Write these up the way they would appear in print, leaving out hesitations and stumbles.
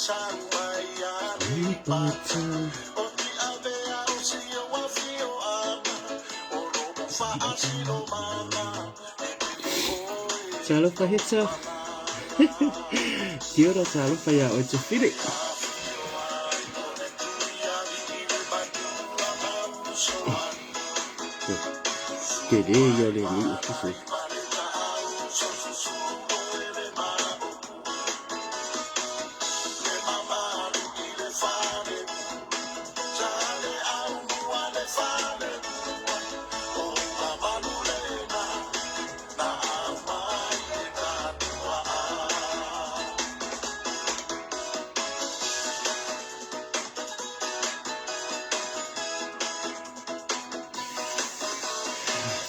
Jangan lupa hit so. Kia ora, jangan lupa ya ojo Philip. Jadi yo le ni usu.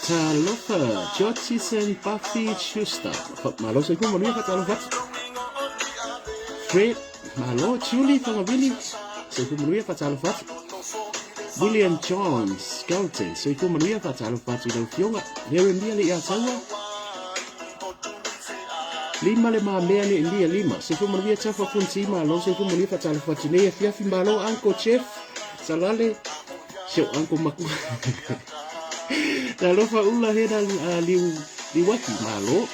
Talofa, Jotison, Buffy, Schuster. Malo sa ko manuya ka talofa. Fred, malo, Julie, Pangabili. Sa ko manuya ka talofa. William Jones, Skelton. Sa ko manuya ka talofa. Ilo fionga. Jeremia li asawa. 5 le mamea ni india 5. Sa ko manuya tafa funsi malo. Sa ko manuya ka talofa. Tinea fiafi malo, Uncle Chef. Salale. Siya Uncle Maku. Talofa ula hera liwaki malo.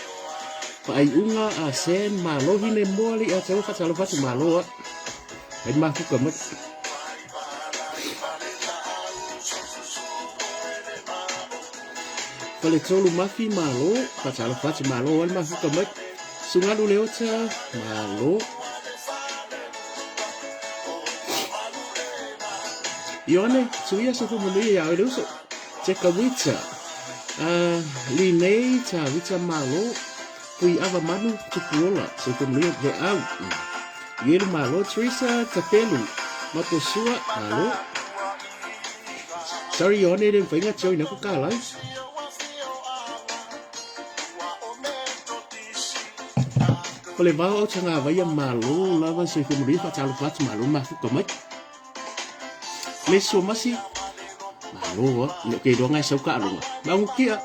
Pai unga a sen malo hine moli a tau ka talofa tu malo. Ai mafu kamat. Pale tolu mafi malo, ka talofa tu malo al mafu kamat. Sungalu leota malo. Ione, suia sa fumuli ya iluso. Ceka wita, linei ta wita malo, pui ava manu tupuola, se kumlia de au. Yelu malo, Teresa Tapelu, matosua malo. Sorry yone den fainga choi na kukalai. Pole vao changa vaya malo, lava se kumlia fa chalu fat malo mafu kamai. Leso masi. Malo ni ke do ngai sauka lu bang kia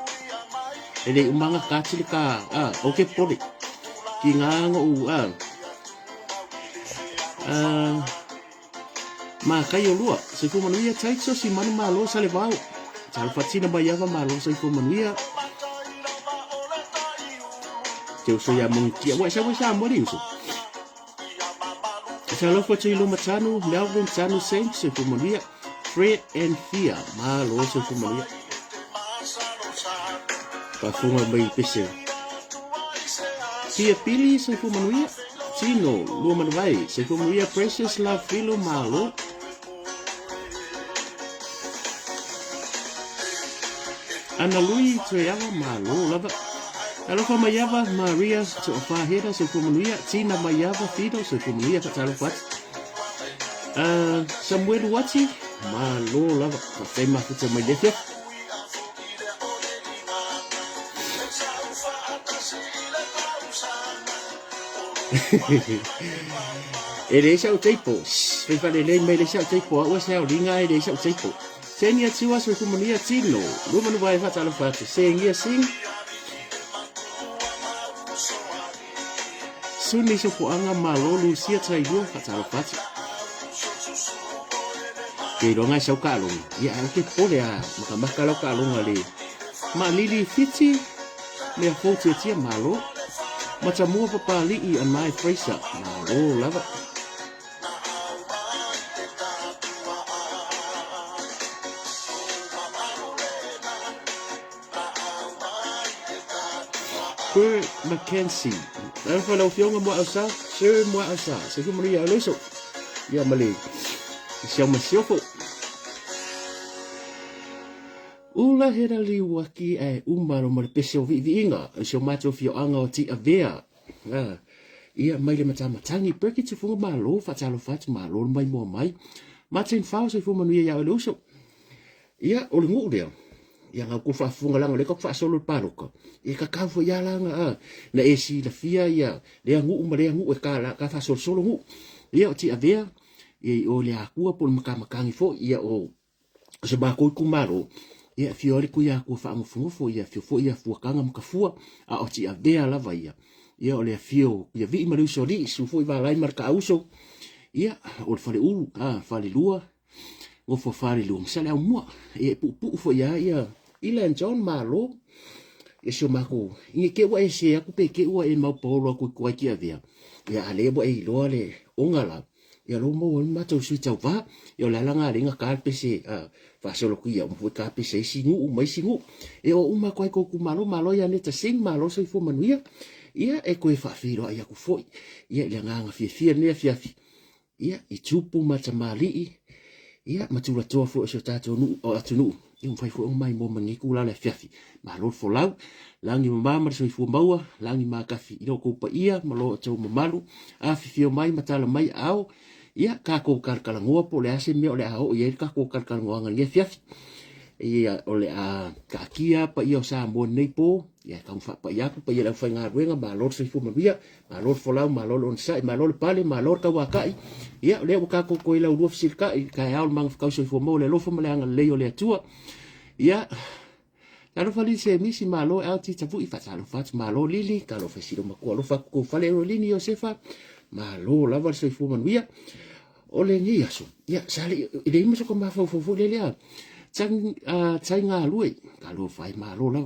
ele umanga kacil ka oke poli ki ngango ma kayo lua se fu manuia chai so si manu malo sale vau sal fatina bayava malo se fu manuia teu so ya mung kia wa sa mo ri so sa lo fo lu matanu Melvin Chanu se fu manuia Fred and Fia, malo sa kumalia. Pafunga may pise. Fia pili sa kumalia. Chino, luman vai, sa kumalia Precious Love Filo malo. Ana Lui Treava malo, lava. Alofa mayava Maria sa Fahera sa kumalia. Tina mayava Fido sa kumalia katalofat. Samuel Wati. Malo lava, kasi mafuta may defya. Ele siya utaypo. Fifa lele may siya utaypo. Awa siya ulinga ele siya utaypo. Senya tiwa sa kumania tino. Luman ba ifa talafati. Sengia sing. Suni sa puanga malo Lucia Traidua katalafati. Ke ronga sau kalung ya ke pole a maka kalau kalung ali ma lili fiti le foto tia malo macam mua papali I an mai Fraser malo lava Sir Mackenzie kalau fiong mo asa Sir mo asa sigu Maria Alonso ya mali siang masiofo ula hera liwaki umaro mar pesio viinga sio macho fio anga o ti avea ia mai le matamatangi perki tu funga malo fa talo fat malo mai mo mai matin fao se fuma nuia ya luso ia o ngu dia ia nga ku fa funga langa le ko fa solo paroka ia ka ka fo ya langa na esi la fia ia le ngu umare ngu e ka fa solo ngu ia o ti avea ia o le akua pol makamakangi fo ia o se ba ko kumaro ia fiori ku ia ku fa ngufo ia fo ia fu kanga mkafua a o ti avea lava ia ia o le fio ia vi ma so li su foi va lai marca uso ia o le fale ulu fale lua o fo fale lu sa le mo e pu fo ia Ila John malo e so mako i ke wa se aku pe ke wa e mau polo ku ku ki avia ya ale bo e lo le ongala ya lo mo ma to su tau va yo la langa ringa ka pe se fa so lo ku ya mo ka pe se singu mai singu e o uma ko ku malo ya ne ta sing malo so fo manuia ia e ko e fa filo ya ku foi ia le nga fi ne fi ia i tupu mata mali ia matura toa fo so tato nu o atunu i un fai fo mai mo mangi kula le fiafi ma lo fo lau langi mama so fo maua langi ma kafi i lo ko pa ia ma lo to malu a fi mai matala mai au ia ka ko kala ngoa po le ase me o le au ia ka ko kala ngoa ngai fiafi ia o le a ka kia pa ia sa mo nei po ia ka fa pa ia pa ia la fa nga ruenga ma lo so fo mabia ma lo fo lau ma lo on sai ma lo pale ma lo ka wakai ia le ka ko ko ila ru fsil ka au mang ka so fo mo le lo fo ma le anga le o le tua ia ka lo fali se misi ma lo au ti tapu i fa sa lo fa ma lo lili ka lo fa si lo ma ko lo fa ko fa le lini o sefa ma lo la va so fo manuia o le ni aso ia sali ile mo so ko ma fo le le chai nga lui ka lo fai ma lo la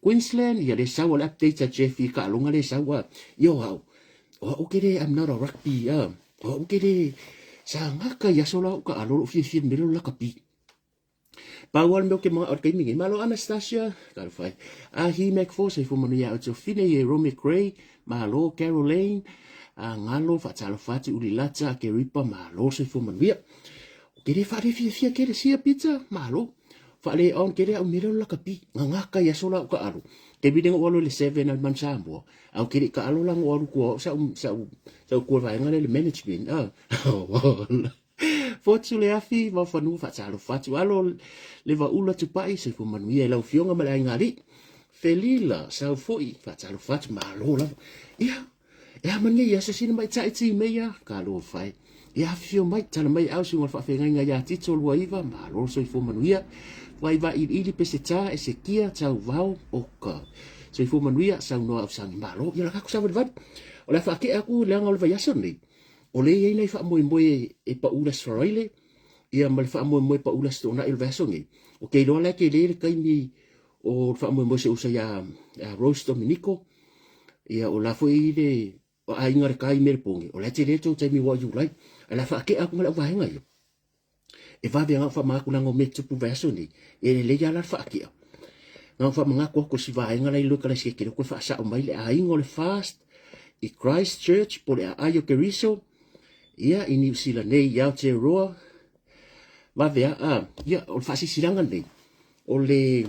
Queensland ia le sawa update a Jeffy ka longa le sawa yo hau o kere I'm not a rugby o kere sa ngaka ya sola ka alo fi melo la kapi Pawal mo ke mga outgaming malo Anastasia ka fai a hi mek fo se fo mania o fine ye Romy Gray malo Caroline ngalo fa talo fati ulilata ke ripa malo se fo mania kere fa fi kere sia pizza malo Fale on kere au mero la kapi ngaka ya sola ka alu ke bideng o le 7 al mansambo au kere ka alu lang o ko sa ko va ngale le management Fortule afi va fa nu fa talo fa tu alo le va ula tu pai se fu manuia la fionga mala ngali felila sa foi fa talo fa ma lo la ya mani ya se sin mai tai ti me ya ka lo fai ya fio mai tala mai au su fa fe nga ya titolo wa iva ma lo so fu manuia vai va ili peseta e se kia tau vau oka so fu manuia sa no au sang malo ya ka sa va o la fa ke aku le ngol va yason ni o le ye nei fa mo e pa ulas faraile ia mal fa mo pa ulas to na il vasongi o ke lo la ke le kai ni o fa mo se usa ya roast dominico ia o la foi de o ai ngar kai mer pongi o la te le to te mi wa you like ala fa ke aku la va nga yo e va bien fa ma ku na ngo metu pu vasoni e le ya la fa ke nga fa mga ko si va nga la lo ka se ke ko fa sa o mai le ai ngol fast i Christchurch por ayo keriso ia ini sila nei ya te roa va vea ia o fa si silanga nei o le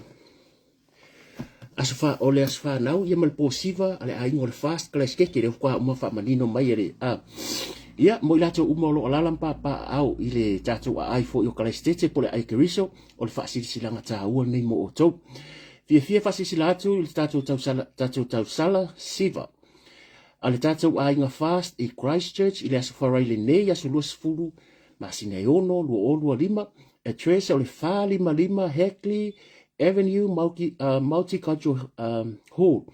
asfa nau ia mal posiva ale ai ngol fast kala ske ke ko ma fa manino mai re ia mo la to umolo ala lampa pa au ile tatu ai fo yo kala stete por ai keriso o fa si silanga ta u nei mo o to fia fa si silatu il tatu sala siva Ale tātou a inga fast i Christchurch i le aso wharaile nei aso lua sifuru ma sine ono lua o lua lima e tresa o le wha lima Hackley Avenue Multicultural Hall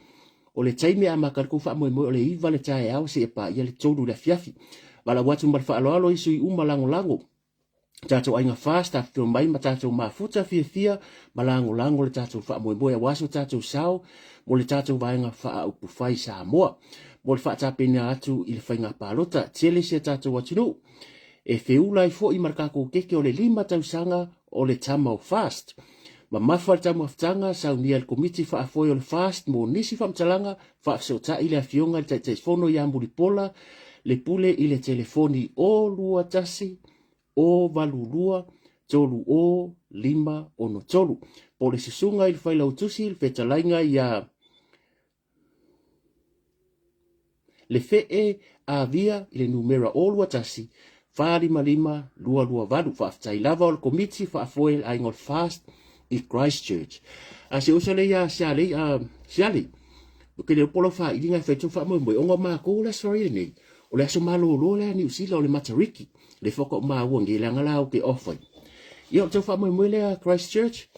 o le taime a makariko wha moe o le iwa le tae au se e pa ia le tolu le fiafi wala watu mara wha aloalo isu i uma lango tātou a inga fast a whio mai ma tātou mafuta fia ma lango le tātou wha moe a waso tātou sao mo le tātou vaenga wha upu whai sa moa mo le whaatapena atu i le whainga pālota, tele se tātou atunu. E whiulai fo i marakako keke o le 5 tausanga o le tama o fast. Ma mawha le tama o ftanga, sau nia le komiti whaafoi o le fast, mo nisi whamtalanga, whaafsota i le awhionga le taifono i ambuli pola, le pule i le telefoni o lua tasi, o valulua, tolu o, 5 o no tolu. Po le sisunga i le whailau tusi, le whetalainga i a le fee a via le numera o lua tasi, fa lima, lua valu, whaaftai lava o le komiti whaafoel a ingol fast i Christchurch. A se osa le ia siale, ke le polo wha ilinga whaitu wha moe, onga maa ko la sori nei, o le aso malo lo le ni usila o le matariki, le whaka o maa uangi le angala o ke ofai. Ia o tau wha moe le a Christchurch,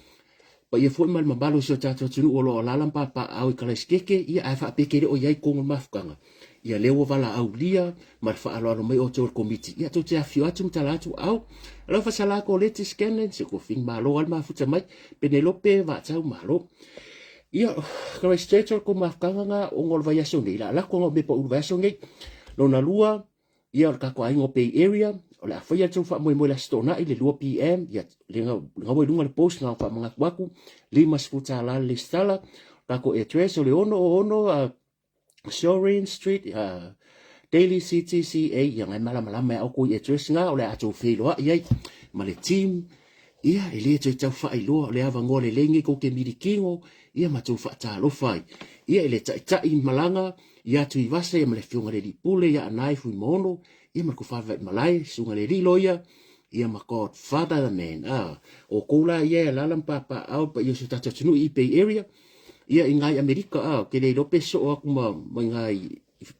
pa ia foi mal mabalo so tato tunu o lo lalam pa au kaleskeke ia a fa pekere o yai kong mafkanga ia lewa vala au lia mar fa alo mai o tor komiti ia to te afio atu talatu au lo fa sala ko leti scannen se ko fing malo al mafuta mai Penelope va tau malo ia Christchurch ko mafkanga nga o ngol va yaso ni la ko me po va yaso ngai lo na lua ia ka ko ai ngo Bay Area o la fa ia tu fa mo la stona ile lua PM ia le nga mo lunga le post nga fa mga waku lima sfuta la le stala ka ko address o le ono Sorin Street, Daily CTCA, yang ay malam-malam may ako i-address nga, o le ato whelo, iay, male team, ia, ele ato i tau whai loa, le awa ngole lengi ko ke mirikingo, ia matou whaatalo whai. Ia, ele tai malanga, ia atu i wasa, ia male whiunga le li pule, ia anai fui mono, ia marko whawai malai, sunga le rilo ia, ia ma God, Father the man, o koula ia, lalam papa au, pa ia su tata tunu i Bay Area, ia ingai Amerika ke le lope so aku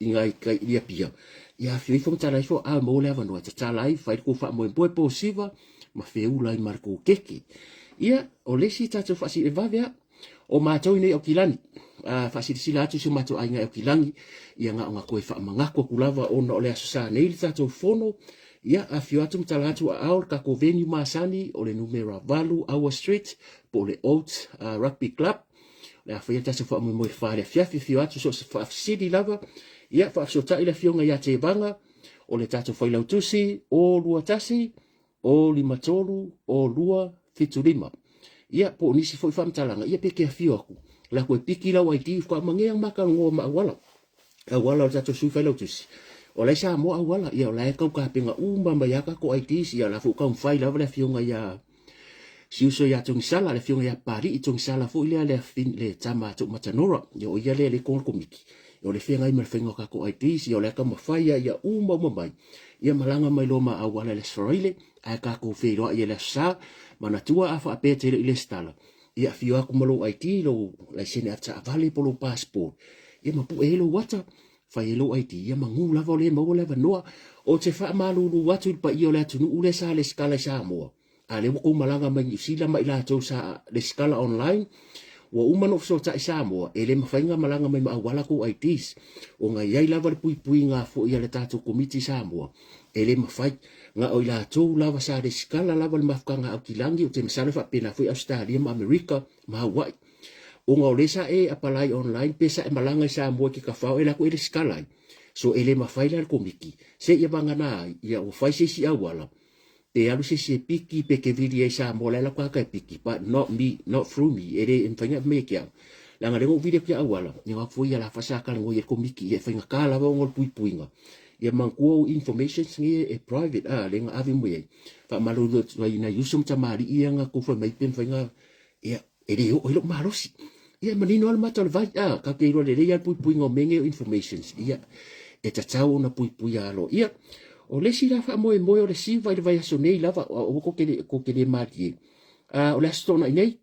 ingai kai ia pia ia fi fo tala fo mo le vano tala fai ko fa mo boy posiva ma fe ula i marco keki ia o le si tatu fa si vavia o ma tau nei o kilani fa si sila tu so ma tau ainga o kilangi ia nga ko fa manga ko kulava ona o le asa nei tatu fono ia a fi atu tala tu aur ka ko venue masani o le numero valu our street po le old rugby club la fa yata so fa mo fa le fiafi fi atu so fa sidi lava ia fa so ta ile fionga ya te banga o le tatu fa lautusi o lua tasi o lima tolu o lua fitulima ia po nisi foi fam talanga ia peke fi aku la ko piki la wai ti fa mangeang maka ngo ma wala tatu su fa lautusi o le sa mo wala ia la ka ka penga umba ma ya ka ko ai ti ia la fu ka fai lava le fionga ya si uso ya tung sala le fiunga ya pari i tung sala fo ile le fin le tama tu matanora yo ia le kon komiki yo le fianga i mer fengo ka ko IT yo le ka mafaya ya uma mai ia malanga mai loma awala le sraile a ka ko fe ro ia le sa mana tua afa apete ile stala ia fio aku malo IT lo la sene ata vale polo passport ia mapu elo wata fa elo IT ia mangu la vole mo le noa o te fa malu watu pa io le tunu ule sa le skala sa mo ale ko malanga mai sila mai la tau sa le skala online wa umano so ta Samoa ele mafainga malanga mai awala ko ITs o nga yai lava le pui nga fo ia le tatu komiti Samoa ele mafai nga o ila tau lava sa le skala lava le mafkanga au kilangi o te masala fa pena foi Australia ma America ma Hawaii o nga olesa apalai online pesa malanga Samoa ki ka fa ele ko ele skala so ele mafai la komiki se ia bangana ia o fai se si awala e alu se piki pe ke video sa mo la kwa ka piki but not me not through me ere en fanga me kia la ngare mo video kia awala ni wa fu ya la fasa ka ngo ye komiki e fanga ka la ngol pui nga ye man ko information ngi e private le nga avi mo ye fa malu do ina yusum tamari ia nga ko fa mai pen fanga ya ere o lo marosi ia manino al matal vai ka ke ro le ya pui ngo menge information ia e tatau na pui alo ia o le si lafa mo o le si vai so nei lava o ko ke le mati o le stona nei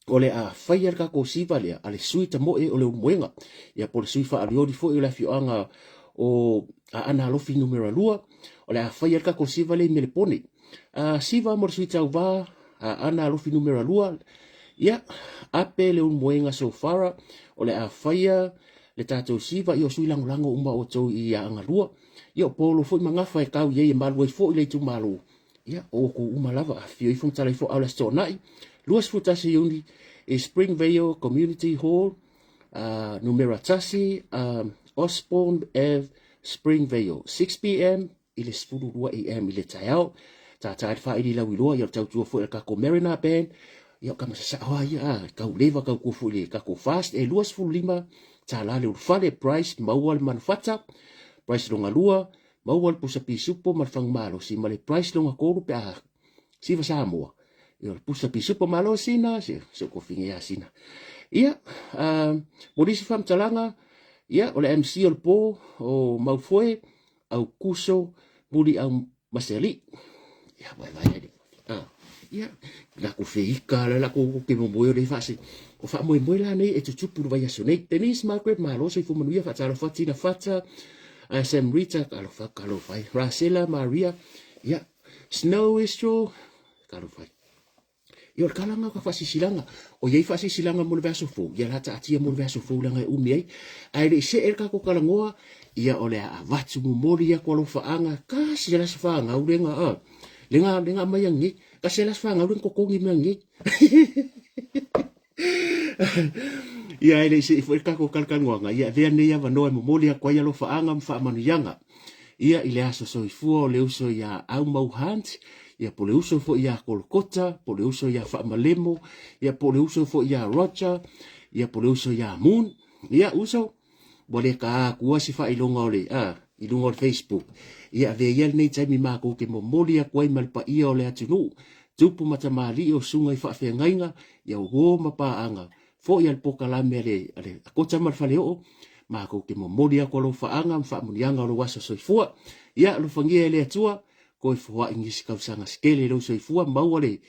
o le a fire ka ko si vale ale suita mo o le moenga ya por sui fa ali fo la fioanga o ana lo fi numero lua o le a fire ka ko si vale me le pone si va mo suita va ana lo fi numero lua ya ape le moenga so fara o le a fire le tato si va yo sui lango umba o to i anga lua yo polo foi manga fai kau ye malu fo ile tu malu ya o ko umalava fio i fon tala fo ala sto nai luas futa se yoni e Springvale Community Hall numero tasi Osborne Ave Springvale 6 p.m. ile sfulu 2 a.m. ile tayao ta fa ile la wilo yo tau tu fo ka ko Marina Band yo kama sa ya ka leva ka ko fo ile ka ko fast e luas fu lima tala le fale price mawal manufacture price longa lua mawal pusa pisupo marfang malo si male price longa ko pe si va Samoa yo pusa pisupo malo sina si so ko finga sina ia modisi fam talanga ia ole MC ol po o maufoe au kuso buli au maseli ia vai ia la ko feika la ko ke mo boyo le fasi o fa mo la nei e tupu vai sonei tenis Margaret malo so fu manuia fa tsalo fatina fata Sam Rita kalo fai Racela Maria ya Snow Istro kalo fai Ia o kalanga ka fasisilanga. O iei fasisilanga mo le vaso fo. Ia lata atia mo le vaso fo langa e umi ai. Ai le se el ka ko kalangoa. Ia o le a vatu mo mori ia kwa lo faanga. Ka se la se faanga u lenga a. Lenga mai angi. Ka se la se faanga u lenga kokongi me angi. Ia ele se foi ka ko kalkangoanga. Ia vea ne ia vanoa mo mori ia kwa ia lo faanga mfa manuyanga. Ia ile aso so ifua le uso ia au mau hunt. Ia po le uso fo ia kolkota, po le uso ia whaamalemo, ia po le uso fo ia Roger, ia po le uso ia Moon, ia uso, bole ka kua si wha ilunga ole, ilunga ole Facebook, ia ve iel nei taimi mako ke mo moli a kwai malpa ia ole atunu, tupu matamali o sunga i whaafea ngainga, ia uho mapaanga, fo ia poka la mere, ale akota malfale o, mako ke mo moli a kwa lo whaanga, mwhaamunianga o lo wasa soifua, ia lo fangia ele atua, ko e fua ingisi kausanga skele lo so ifua mauale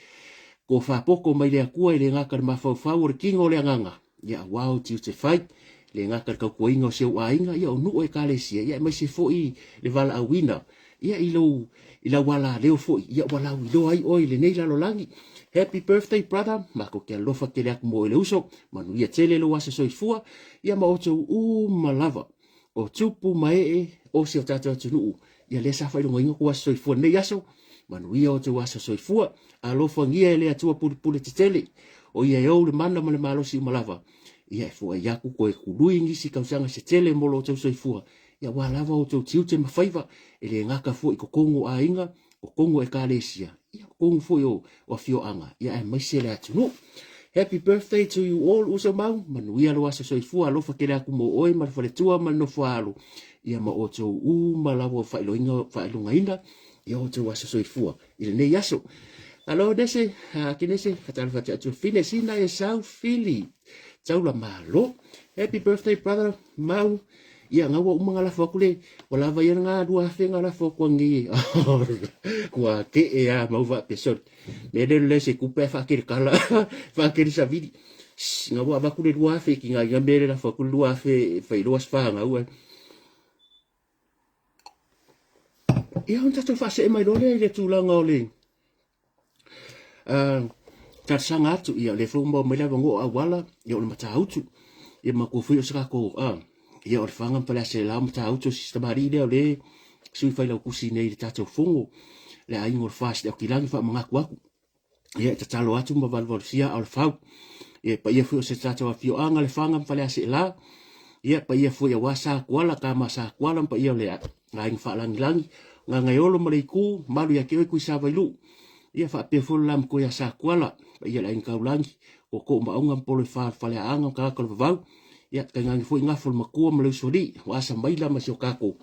ko fa poko mai le akua le ngaka ma fa fa o kingo le nganga ya wow tiu te fight le ngaka ka ko ingo se wa inga ya nu e kale sia ya mai se fo i le vala awina ya ila wala le fo ya wala lo ai oi le nei la lo langi happy birthday brother mako ke lo fa ke le mo le uso manu ya tele lo wasa so ifua ya ma oto malava o tupu mai o se tata tunu ia le sa fai ngoinga ko aso ifua nei aso manuia o te aso so ifua a lo fangia ele atua puli te tele o ia yo le mana male malo si malava ia fo ia ku ko e kului ngisi kausanga se tele molo te so ifua ia wa lava o te tiu te mafaiva ele ngaka fo i kongo a inga o kongo e kalesia ia kongo fo yo o fio anga ia e mai se le atu happy birthday to you all uso mau manuia lo aso so ifua lo fa kele aku mo oi mal fale tua mal no falo ia ma o tō malawo whailunga ina, ia o tō aso soifua, i le nei aso. Alo nese, kinese, katalwhati atu fine sina e sau fili, taula malo. Happy birthday brother, mau, ia ngawa umanga la whakule, wala vai ngā rua whenga la whakwangi, kua ke e a mau wa pesot. Me relu lese kupe whakiri kala, whakiri sa vidi. Ngawa wakule rua wheki ngā ia mere la whakule rua whairoas whanga ua. Ia on tato fase e mai lole le tūlanga o le. Tarsanga atu ia le whumba o mele wango a wala, ia o le mata autu. Ia mako fui o sakako, ia o le whanga mpale se la mata autu sistemari leo le sui whaila kusi nei le tato whungo. Le a ingo le fast e o kilangi wha mangaku aku. Ia e tatalo atu ma valvalisia o le whau. Ia pa ia fui o se tato a fio anga le whanga mpale se la. Ia pa ia fui a wasa kuala ka ma sa kuala pa ia o le a ingo wha langi. Nga ngai olo maleiku, malu ya kewe kui sa vailu. Ia wha pe fulu lam ko ya sa kuala. Ia la inka ulangi. O ko maunga mpolo whale anga ka kakalo vavau. Ia kai ngangi fui ngafulu makua malau sori. Wasa maila ma sio kako.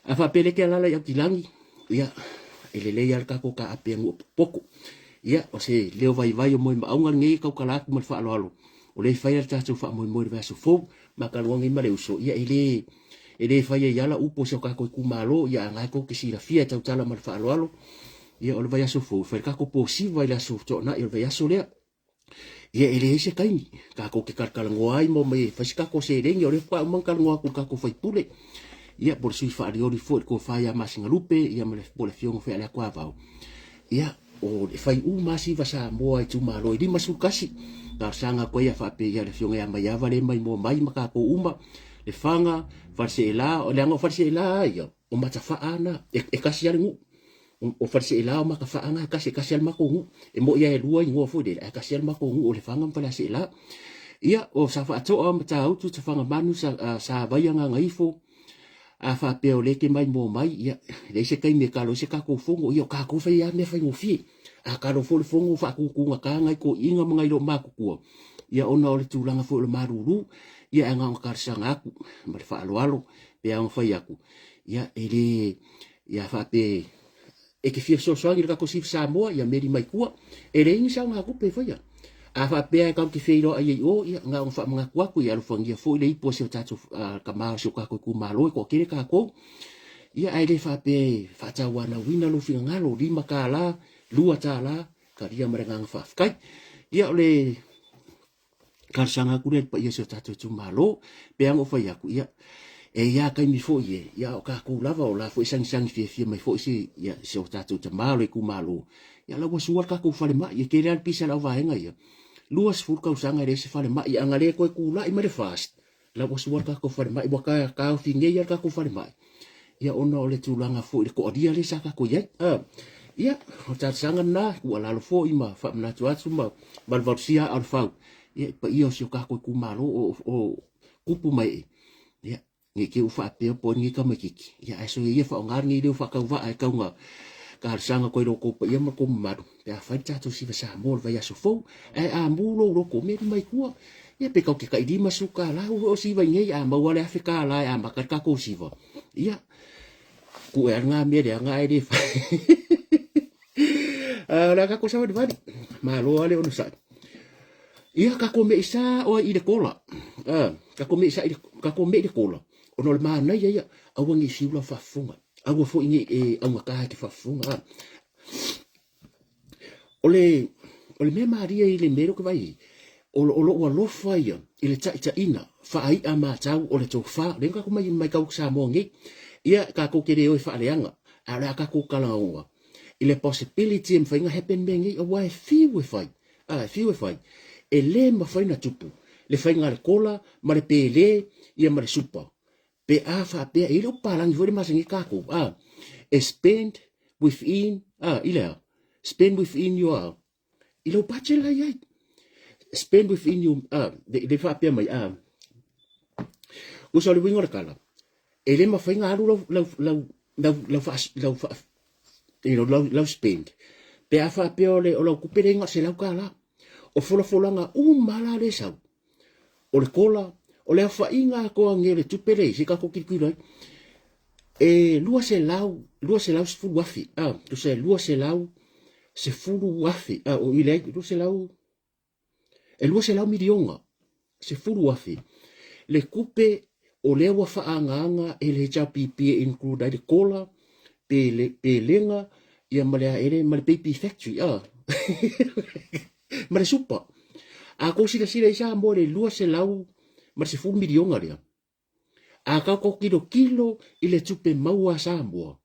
A wha peleke alala ya kilangi. Ia elele ya kako ka ape ngu poko. Ia o se leo vai o moi maunga ngi kau kalaku mal wha alo alo. O le whaia tatu wha moi moi vaso fo. Makaluangi maleu so. Ia ele fai yala upo se ka ko kumalo ya ngai ko ke sira fia tau tala mal fa alo ia o le vai aso fo fa ka ko posi vai la so to na il vai aso le ia ele se kai ka ko ke karkala ngoai mo me fa ska ko se rengi o le fa man kal ngoa ko ka ko fai pule ia por sui fa ori fo ko fa ya masinga lupe ia me por fiong fa la kwa va ia o le fai masi va sa mo ai tu malo i masu kasi ka sanga ko ia fa pe ia le fiong ya mai vale mai mo mai maka ko le fanga farse ela o le ngo farse ela ia o mata faana e kasi al ngu o farse ela o maka faanga kasi al mako ngu e mo ia e lua ngo fo de e kasi al mako ngu o le fanga pala se ela ia o sa fa to o mata autu te fanga manu sa vai nga ngaifo a fa pe o le ke mai mo mai ia le se kai me kalo se ka ko fongo ia ka ko fa ia me fa ngofi a ka ro fo le fongo fa ku nga ka ngai ko inga mga ilo mako ko ia ona o le tulanga fo le maruru ia nga karsanga aku ma le fa alo pe ang fa yaku ia ele ia fa pe e ke fia so ngi ka ko si sa mo ia meri mai ku ele ngi sa nga ku pe fa ia a fa pe ka ki feiro ai o ia nga fa mga ku ia lo fangia fo le ipo se tatu ka ma so ka ko ku malo ko kire ka ko ia ai le fa pe fa ta wana wina lo finga ngalo di makala lua tala ka dia merengang fa kai ia le karsanga ku le pa ia se tatu tu malo pe ang fa yaku ia ia kai mi fo ye ia o ka ku lava o la fo sang sang fie mai fo si ia se o tatu te malo ku malo ia la was ka ku fale ma ia ke ran pisa la vaenga ia luas fur ka usanga re se fale ma ia ngale ko ku la i mare fast la was ka ku fale ma i boka ka finge ia ka ku fale ma ia ona o le tulanga fo i ko dia le sa ka ku ia ia o tatu sanga na ku ala lo fo i ma fa na tu atu ma bal sia al fa ia pa ia se ka ku malo o kupu mai ia ngi ke ufa pe po ngi ka makiki ya aso ye fa ngar ngi de fa ka va ai ka nga ka sanga ko ro ko pa ye ma ko ma ya fa ta to si sa mo va ya so fo ai a mu ro ko me mai ku ya pe ka ke ka di masuka la o si va ngi a ma wa le afrika la ya ma ka ko si va ya ku e nga me de nga ai de fa la ka ko sa va ma lo ale on sa ia ka ko me isa o i de kola ka ko me isa ka ko me de kola ono le mana ia awangi siula fafunga awa fo ingi awa ka ki fafunga ole me maria ile mero ke vai o lo fa ia ile ta ina fa ai ama tau ole to fa le ka ko mai ka sa mo ngi ia ka ko kere o fa leanga ala ka ko kala o ile possibility em fa inga happen bengi o wai fi we fai e le ma fa ina tupu le fa inga le kola ma le pele ia ma le supa pe afa pe ile o palang vori masangi kako spend within spend within your ile o bachelor ya spend within you de fa pe mai o so le wingo le kala ele ma fainga alu la spend pe afa pe ole o la kuperenga se la kala o fola nga mala le sa o le kola o le fa inga ko ngere tupere se ka ko kikira lua se lau se fu wafi tu se lua se lau se fu wafi o ile lua se lau milionga se fu wafi le kupe o le wa fa anga e le ja pipi include de kola pe lenga ia male ele male baby factory male supa a ko sila isa mo le lua se lau ma se fu milionga ria a ka ko kilo ile tupe maua sambo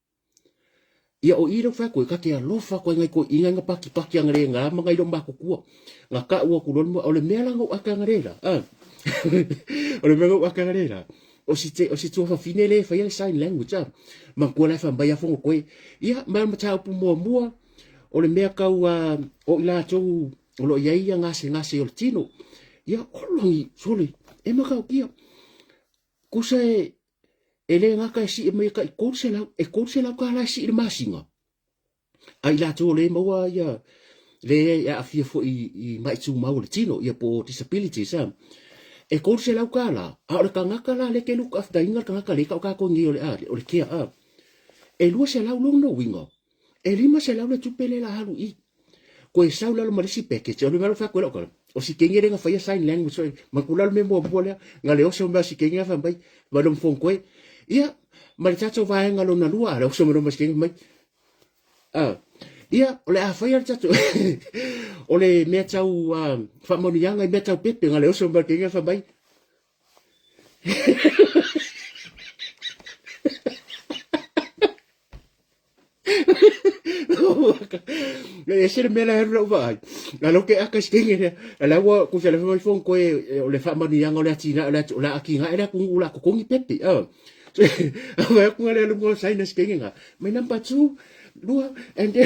ia o iro fa ko ka ke alofa ko ngai ko inga nga paki ngare nga ma ngai do ba ko nga ka wa ku lo o le mela ngo aka ngarela o le mela aka ngarela o si tu fa finele fa ia sign language ma ko la fa ba ya fo ko ia ma ta pu mo o le mea ka o ila to o lo ia ngase o tino ia o longi sole e ma ka kia kuse ele ngaka si me ka ko se la ka la si masinga ai la to le mo ia le ya afia fo i mai tu mau le tino ia po disabilities e ko se la ka la a o ka ngaka la le ke look after inga ka ngaka le ka ko ngi o le kia e lu se la lo no wingo e lima se la le tupele la halu i ko e saula lo marisi peke o le malo fa ko lo o si kengere nga fa ya sign language ma kula me mo bola nga le o so ma si kengere fa bai ba lo fon ko ia ma chacho va nga lo na lua o so mo ma si mai ia o le a fa ya chacho o le me chau fa mo ni nga me chau pepe nga le o so ma kengere fa bai le se me la ro vai la lo que aka skinge la wa ku se le foi fon ko o le fa mani yang o le tina la aki nga era ku la ko ngi pepe va ku le lo mo sai na skinge nga me na patu lua and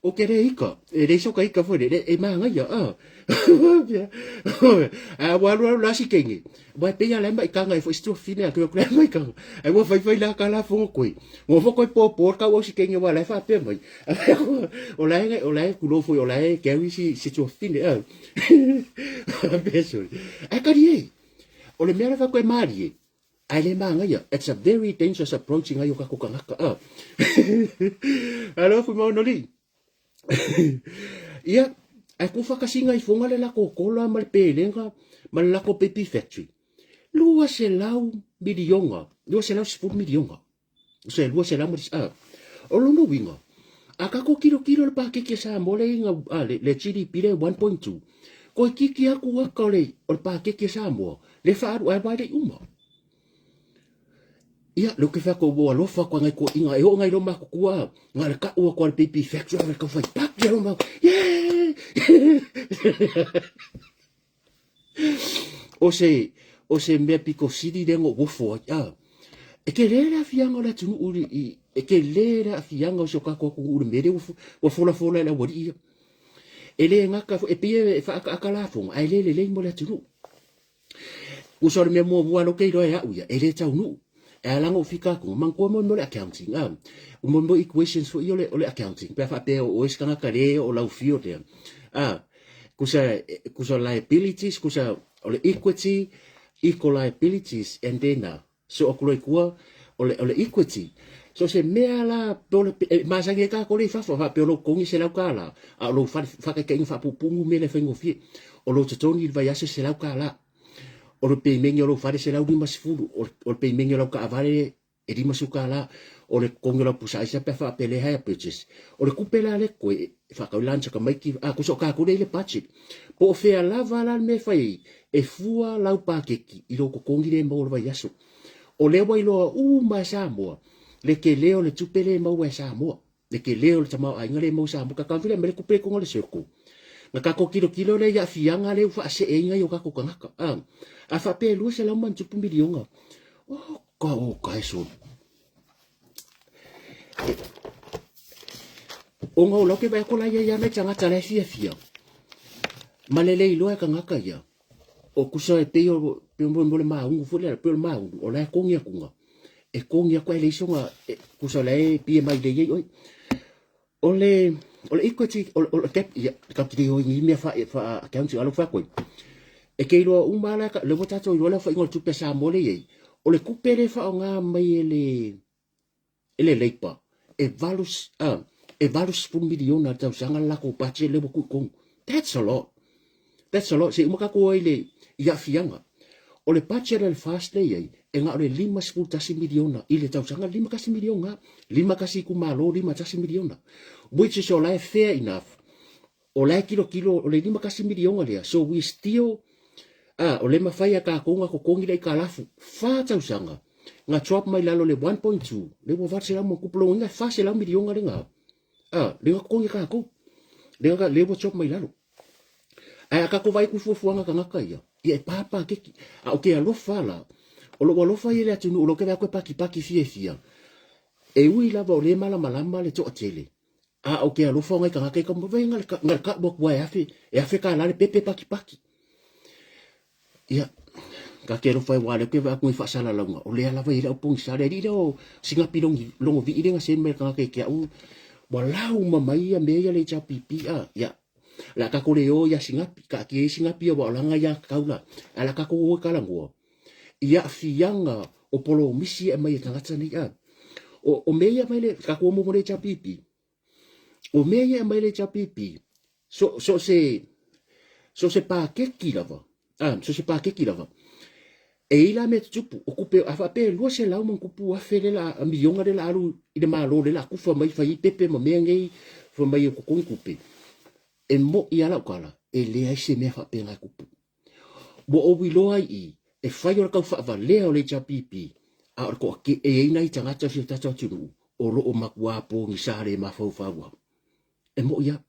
o ke re ika e re so ka ika fo re e ma nga ya wa la si kengi wa pe ya lamba ka nga fo sto fine ko ko mai ka ai wa fai la ka la fo ko mo fo ko po ka wa si kengi wa la fa pe mai o la ku lo fo o la ke wi si sto fine beso ai ka ri o le mera fa ko mari ai le manga ya it's a very dangerous approaching ayo ka ko ka alo fu mo no li ia aku whakasinga i whonga le lako kola ma le pēlenga ma le lako pepi factory. Lua se lau milionga. Lua se lau 10 milionga. Lua se lau maris o lono winga. Akako kilo le pa kiki sa mo le inga le GDP le 1.2. Ko kiki aku waka le pa kiki sa mo le fa ai ba le uma. Ia lo ke fa ko bo lo fa ko ngai ko inga e o ngai lo ma ko kua ngai ka o ko le pipi factory le ko fa pak le lo ma. O se me piko sidi de ngo wo fo ya. E ke le la fianga la tunu uri e ke le la fianga o so ka ko uri mere wo fola la wori. E le ngaka e pie fa akala fo ai le mo la tunu. O so me mo wa lo ke ro ya uya e le tau nu. E lango fika ko man ko mo le accounting o mo equations fo yo le accounting pa fa pe o iskanga kare o la fio te kusa liabilities kusa o le equity equal liabilities and then so o kua o le equity so se mea la pole masange ka ko le fa pe lo kongi se la kala a lo fa ka ke fa pupungu me le fengo fi o lo toni va ya se la kala o le peimengi lo fare se la udi masfulu o le peimengi lo ka avare e di masuka la o le kongi lo pusa isa pe fa pe le higher purchase o le kupela le ko fa ka lancha ka mai ki a kuso ka ko le budget po fe la vala me fai e fua lau pa keki i lo ko kongi le mo va yaso o le wa ilo ma sa mo le ke leo le tupele mo wa sa mo le ke leo le tama ai ngale mo sa mo ka ka vile me le kupele ko le seko na ka ko kilo le ya fianga le fa se e nga yo ka ko ka a fa pe lu se la man tupu milionga o ka eso o nga lo ke ba ko la ya me tanga tala fia malele ilo ka ngaka ya o kusa e pe mo le maungu fu le pe maungu o la ko ngia kunga e ko ngia ko le songa kusa le pe mai le ye o le equity o tep ya ka ki o ngi me fa account alo fa ko e ke lo umala ka le bota to lo la fa ngol tu pesa mo le ye o le kupere fa nga mai ele leipa e valus fu miliona ta sanga la ko pache le ku ko that's a lot se mo ka ko ile ya fianga o le pache le fast le ye e nga le 5 miliona ile ta sanga 5 miliona 5 ku malo 5 miliona which is all fair enough o la kilo o le 5 miliona le so we still o le mafai ka konga ko kongi le kalafu fa ta sanga nga chop mai lalo le 1.2 le mo varse la mo kuplo nga fa se la miliona le nga le nga kongi ka ko le nga le mo chop mai lalo ka ko vai ku fuanga ka nga ya e papa ke okay alo fala o lo fa ile atu o lo ke ko paki fia e ui la ba le mala le to tele okay alo fa nga ka ka mo venga nga ka bo wa e afi ka la le pepe paki ya ka kero fai wale ke va ku fa sala longa o le ala vai la pung sa le dio singa pilong longo vi ile nga sen me ka ke u wala mai ya me ya le cha pipi ya la ka ko le o ya singa ka ke singa pi o wala nga ya kaula ala ka ko o kala ngo ya fianga o polo misi e mai tanga tsani o me ya mai le ka ko mo le cha pipi o me ya mai le cha pipi so se pa ke kilava so se pa ke kilava e ila me tupu o kupe a fa pe lo se la mo kupu a fele la milionga de la alu i de malo de la kufa mai fa i pepe mo me ngai fa mai ko ko kupe e mo i ala kala e le ai se me fa pe nga kupu bo o wi lo ai e fa yo ka fa va le o le cha pipi a ko ke e ina i tanga ta se ta tunu o ro o makwa po ni sare ma fa wa e mo ya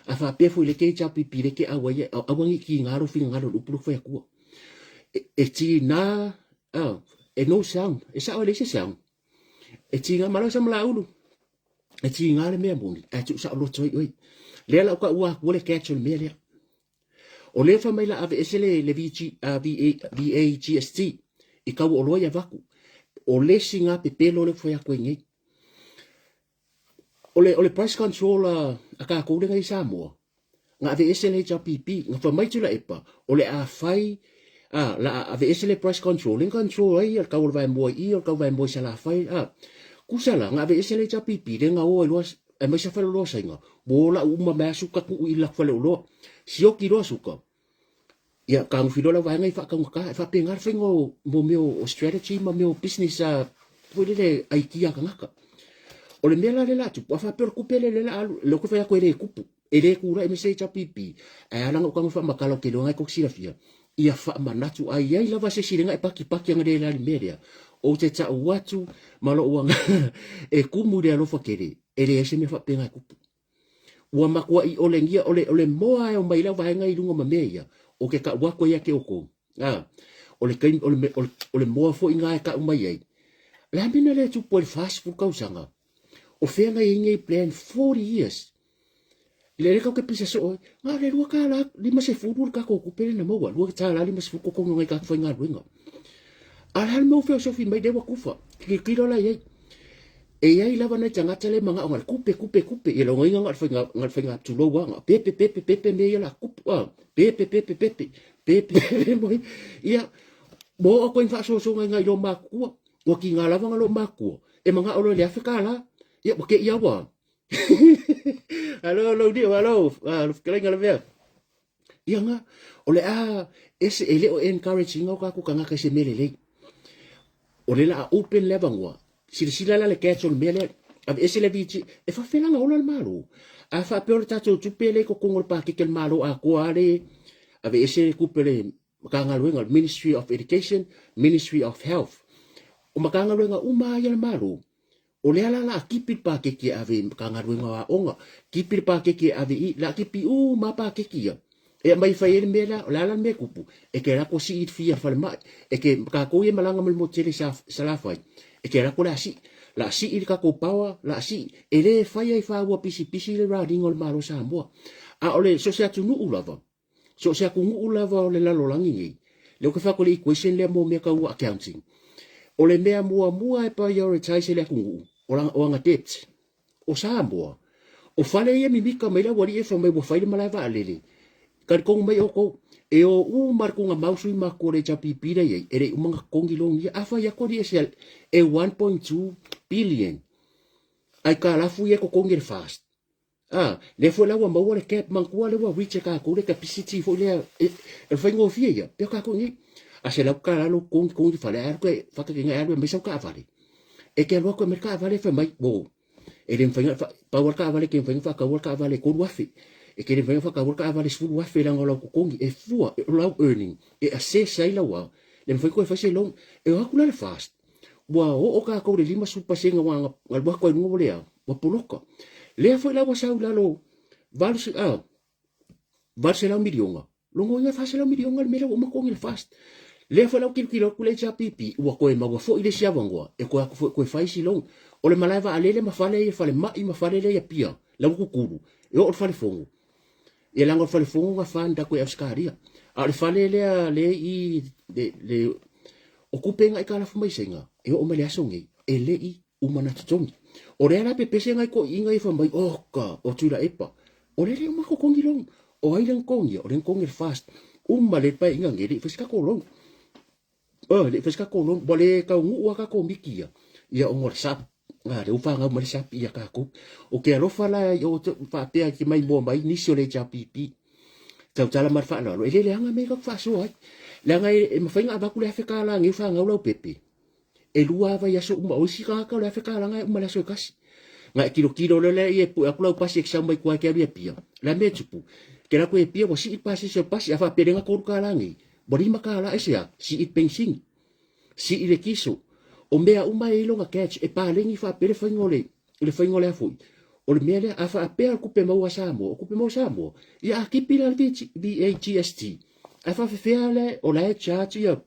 a fa pe fo le ke cha pipi le ke a wa ya a wangi ki ngaro fi ngaro lu pu fa ku e ti na e no sound e sa ole se sound e ti nga malo sam la ulu e ti nga le me mbuni e tu sa lo toi oi le la ka wa le catch me le o le fa mai la ave esele le VAGST e ka o lo ya vaku o le singa pe pelo le foi a kwenye o le price control a ka ko le ngai sa mo nga ave esele ja PP nga fa mai tu la epa o le a fai la ave esele price controlling control ai ka o vai mo i o ka vai mo sa la fai kusala nga ave esele ja PP le nga o lo e mai sa fa lo sa nga bo la uma ma suka ku i la fa lo sio ki lo suka ya kang filo la vai ngai fa fa pengar fengo mo meu strategy mo meu business pwede le IKEA ka ngaka o le mela le la tu pa fa per kupele le la lo ko fa ko ele kupu ele kura e mese cha pipi e ala ngo ka fa makalo ke lo ngai ko sila fia ia fa manatu ai ai lava se sirenga e paki paki ngare la media o te ta watu malo uanga e kumu de alo fa kere ele ese me fa penga kupu ua makua i ole ngia ole moa e o mai la vai ngai lunga mameia o ke ka wako ia ke oko ole kain ole moa fo inga e ka umai ai la mina le tu por fast food kausanga o fenga i plan 40 years le reka ke pisa so nga le lua ka la lima se fudu ka ko kupele na mo lua ta la lima se fudu ko ngai ka fa nga ruenga ala mo fe so fi mai de wa kufa ki lo la ye e ai lava na tanga tele manga ngal kupe e lo ngai ngal fa nga tu lo wa pepe me la kupa pepe mo ia mo ko in fa so ngai lo makua o ki nga lava ngalo makua e manga olo le afika la ia porque ia wa alo dia alo kala ngala ve ia nga ole ese ele o encouraging o ka ku kanga ka se melele ole la open level wa sila la le ketso mele ab ese le bici e fa fela nga ola malo a fa peor tato tu pele ko kongol pa ke malo a ko ale ave ese ku pele kanga luenga Ministry of Education, Ministry of Health o makanga luenga uma ya malo o le ala la kipi pa ke ki ave kanga luenga wa onga kipi pa ke ki ave i la kipi ma pa ke ki e mai fa ele mela la la me kupu e ke la ko si it fia fa mai e ke ka ko ye malanga mo tele sa la fai e ke la ko la si il ka ko pawa la si ele fa ye fa wa pisi le riding ol malo sa mo a ole so se atu nu ulava so se ku nu ulava ole la lolangi ni le ko fa ko le equation le mo me ka u accounting ole mea mua e prioritize le ku o nga debt o sa mo o fale ye mi mika mai la wari e fa mai bo fa ile mala va lele kan kong mai oko e o marku nga mausu ma ko le chapi pira ye ere mga kongi long ya afa ya ko di sel e 1.2 billion ai ka la fu ye ko kongi fast le fo la wa ma wala cap man ko le wa reach ka ko le capacity fo le e fa ngo fie ya pe ka ko ni a se la ka la lo kong di fale ar ko fa ka nga ar me sa ka fale e ke lo ko merka vale fa mai bo e le fa power ka vale ke fa ka ka vale ko wafi e ke le fa ka vale sfu wafi la ngolo ko kongi e fu low earning e a se sai la wa le fa ko fa se long e ha kula le fast wa o ka ko le lima su pasenga wa ngal ba ko ngo le wa poloka le fa la wa sa la lo valse la milionga longo nga fa se la milionga me la o ma kongi le fast le fa la kilo kule cha pipi wa ko e ma wa fo ile sia wangwa e ko ko fa isi long o le malaiva alele ma fale e fale ma fale le ya pia la ku kuru e o fale fongo e la ngo fale fongo wa fa nda ko e skaria a le fale le i le okupe nga ikala fu mai senga e o mele asongi e le i umana tsongi o le ala pe pese nga ko inga i fa mai ka o tula epa o le ma ko kongi long o ai lang kongi o le kongi fast le pa inga ngeli fiska ko long le fiska ko long bole ka ngu wa ka ko mikia ia o ngor sap le ufa nga mo sap ia ka ko o ke alo fala yo fa pe ki mai bo mai ni so le cha pipi tau tala mar fa no le anga me ka fa so ai la nga e ma fa nga ba ku le fa la ngi fa nga lo pepe e lua va ya so ma o si ka le fa la nga ma la so kasi nga kilo le e pu aku la pasi exam mai kwa ke bia pia la me tupu ke la ko e pia bo si pasi so pasi afa pe nga ko ka la ngi bori makala esia si it pensing si ile kiso o mea uma e longa catch e palengi fa pele fangole le fangole afu o le mea le afa pe ku pe mo samo ku pe mo samo ya kipila VHST afa fefele o la chat ya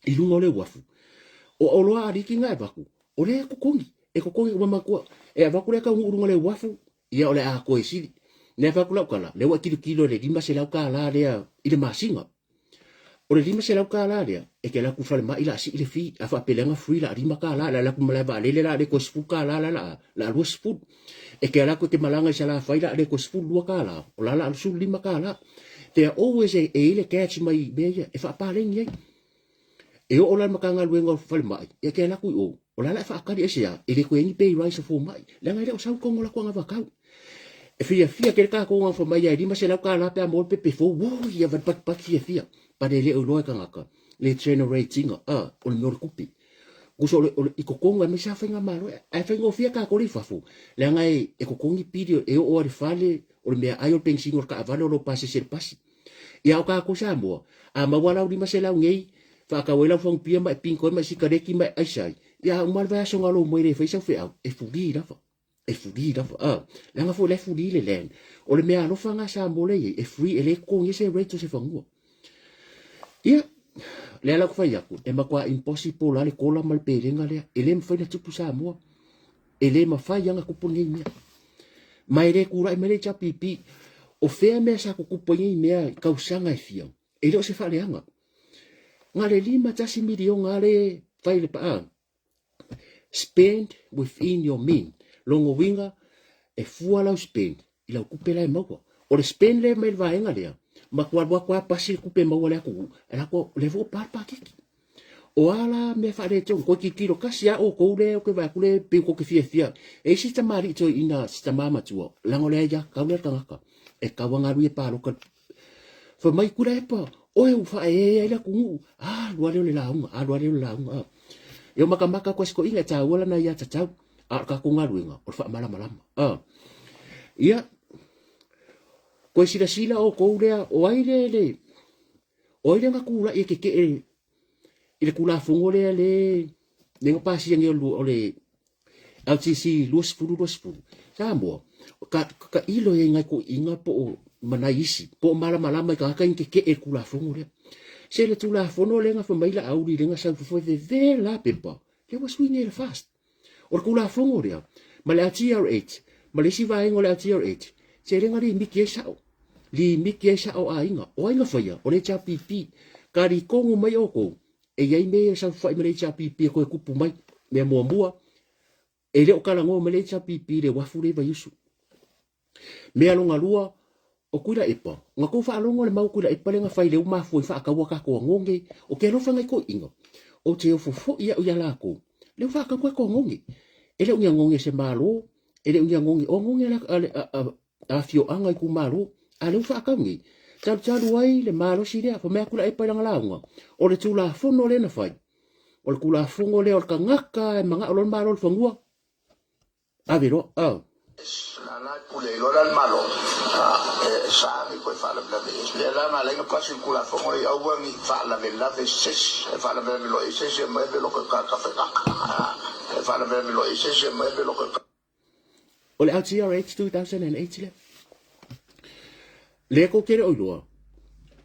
ilungo le wafu o lo ari kinga baku o le ku kongi e ku kongi mama ku e avaku le ka urungo le wafu ya o le a ko esi ne fa kula kala le wa kilo le dimba se la kala le ile masinga o le lima se lau ka la lea, e ke la ku fale mai la si le fi, a fa pelenga free la lima ka la la ku malava le la ko spu ka la lua spu. E ke la ku te malanga se la fai la ko spu lua ka la, o la su lima ka la. There always a ile catch mai meia, e fa palengi ai. E o la makanga luenga fale mai, e ke la ku o la fa akari ese e le ko ni pay rise for mai, la ngai le o sau kongo la ko nga vakau. E fia ke ka ko nga fo mai ai lima se lau ka la pe amol pepe fo, wo ia va pat fia. Pa le o loa kangaka, le generating o le mor kupi. kuso ole ikokonga me sa fenga malo ai fenga fia ka ko li fafu le ngai ikokongi video e o ri fale o me ayo pensing ka avalo lo pase ser pasi ia o ka ko sa mo a mawala uri masela ngei fa ka wela fong pia mai pinko mai sikareki mai aisai ia o malva so ngalo mo re fa sa fe e fudi da fa e fudi da fa le nga fo le fudi le len o le me alo fanga sa mo le e free ele ko ngi se rate se fango ia le ala ko fa ya e makwa impossible ale kola mal pelenga le ele mfa na tupu sa mo ele ma fa yanga ku pongi me mai re kura e mele cha pipi o fe me sa ku pongi me ka usanga e fia ele o se fa le anga ngale lima tasi milion ngale fa le pa spend within your mean longo winga e fuala spend ila ku pela e mawa o le spend le mai va enga le ma kwa pasi ku pe mawa le ku ala ko le vo pa kiki o ala me fa re ko ki kilo kasia o ko le o ke va ku le pe ko ke fia e si ta mari to ina sta mama tuo lango le ja ka le ka e ka wanga ru e pa lo ka fa mai ku le pa o e fa e la ku lo le la lo le la yo makamaka ko sko inga ta wala na ya ta ka ku ngaruinga o fa mala ia ko sila o ko rea o aile le o ile nga kula e ke ile kula fungo le le nga pasi yang yo le LTC los furu sa mo ka ilo ye nga ko inga po manaisi po mala ka ke e kula fungo le se le tula fono le nga fa maila auri le nga sa fo de la pepa le was swing le fast o kula fungo le ma le TR8 ma le si va ngol TR8 se le nga ri mikie sa o ainga fa ya o le cha pipi ka ri kongo mai oko e yai me sa fa me le cha pipi ko ku pu mai me mo mua e le o kala ngo me le cha pipi le wa fu le ba yusu me alonga lua o kuila epa nga ko fa alongo le mau kuila epa le nga fa ile uma fu fa ka wa ka ko ngonge o ke no fa ngai ko inga o te o fo ia o ya la ko le fa ka ko ngonge ele unya ngonge se malo ele unya ngonge o ngonge la a fio anga ku malo ale fa ka ngi cha wai le malo si le fa me kula epa la nga o le tula fono le na fai o le kula fongo le o ka ngaka e manga o lo malo le fongua avero Nana kule lola malo sa mi ko fa la bla le la mala nga pas kula fongo ya wa mi fa la bla de ses fa la bla lo ses me be lo ka fa fa la bla lo ses me be lo ka o le LTRH 2008 le ko kere o loa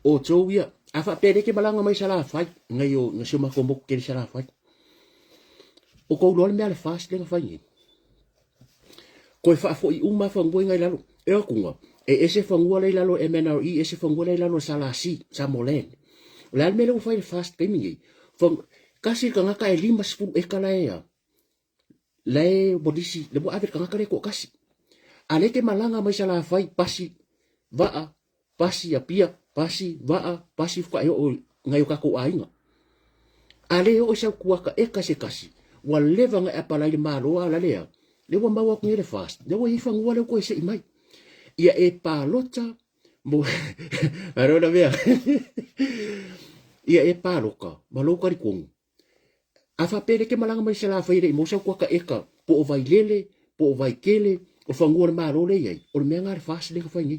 o tōwia a fa pere ke malanga mai sala fai ngai o ngasio ma kombo kere sala fai o ko loa me ale fast le fai ni ko fa fo I uma fa ngoi ngai lalo e o kunga e ese fa ngua le lalo MNRE ese fa ngua le lalo sala si sa molen la me lo fai fast ke mingi fa kasi ka ngaka e lima spu e kala ya le bodisi le bo ave ka ngaka le ko kasi ale ke malanga mai sala fai pasi va pasi ya pia pasi va pasi fa yo ngai ka ko ainga ale o sa kuaka e kasi wa leva nga apala le malo ala le le wa mawa ku le fast le wa ifa ngwa le ko se mai ia e palota mo arona vea ia e paloka maloka ri kong afa pele ke malanga mai sala fa ile mo sa kuaka eka po o vai lele po o vai kele o fa ngwa le malo le ai o le menga fast le fa ngi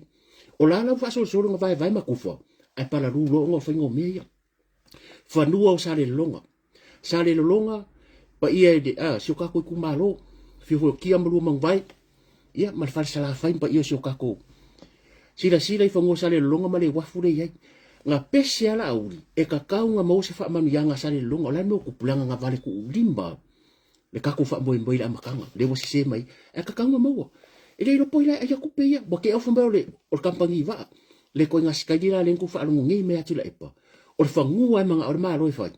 o la fa so nga vai makufa ai pala ru lo ngo fa ngo meia fa nua o sale longa pa ia de si ka ko ku malo fi ho kia malu mang vai ia mal fa sala fa pa ia si ka ko sila fa ngo sale longa male wa fu le ia nga pese ala auri e ka kau nga mo se fa manu yanga sale longa la no ku pulanga nga vale ku limba le ka ku fa mo la makanga le wo se mai e ka kau nga mo ele ro poila e ku pe ia bo ke o fa le o kampangi va le ko nga skadira le ku fa alungu ngi me atula epa o le fangua e mga o le malo e fai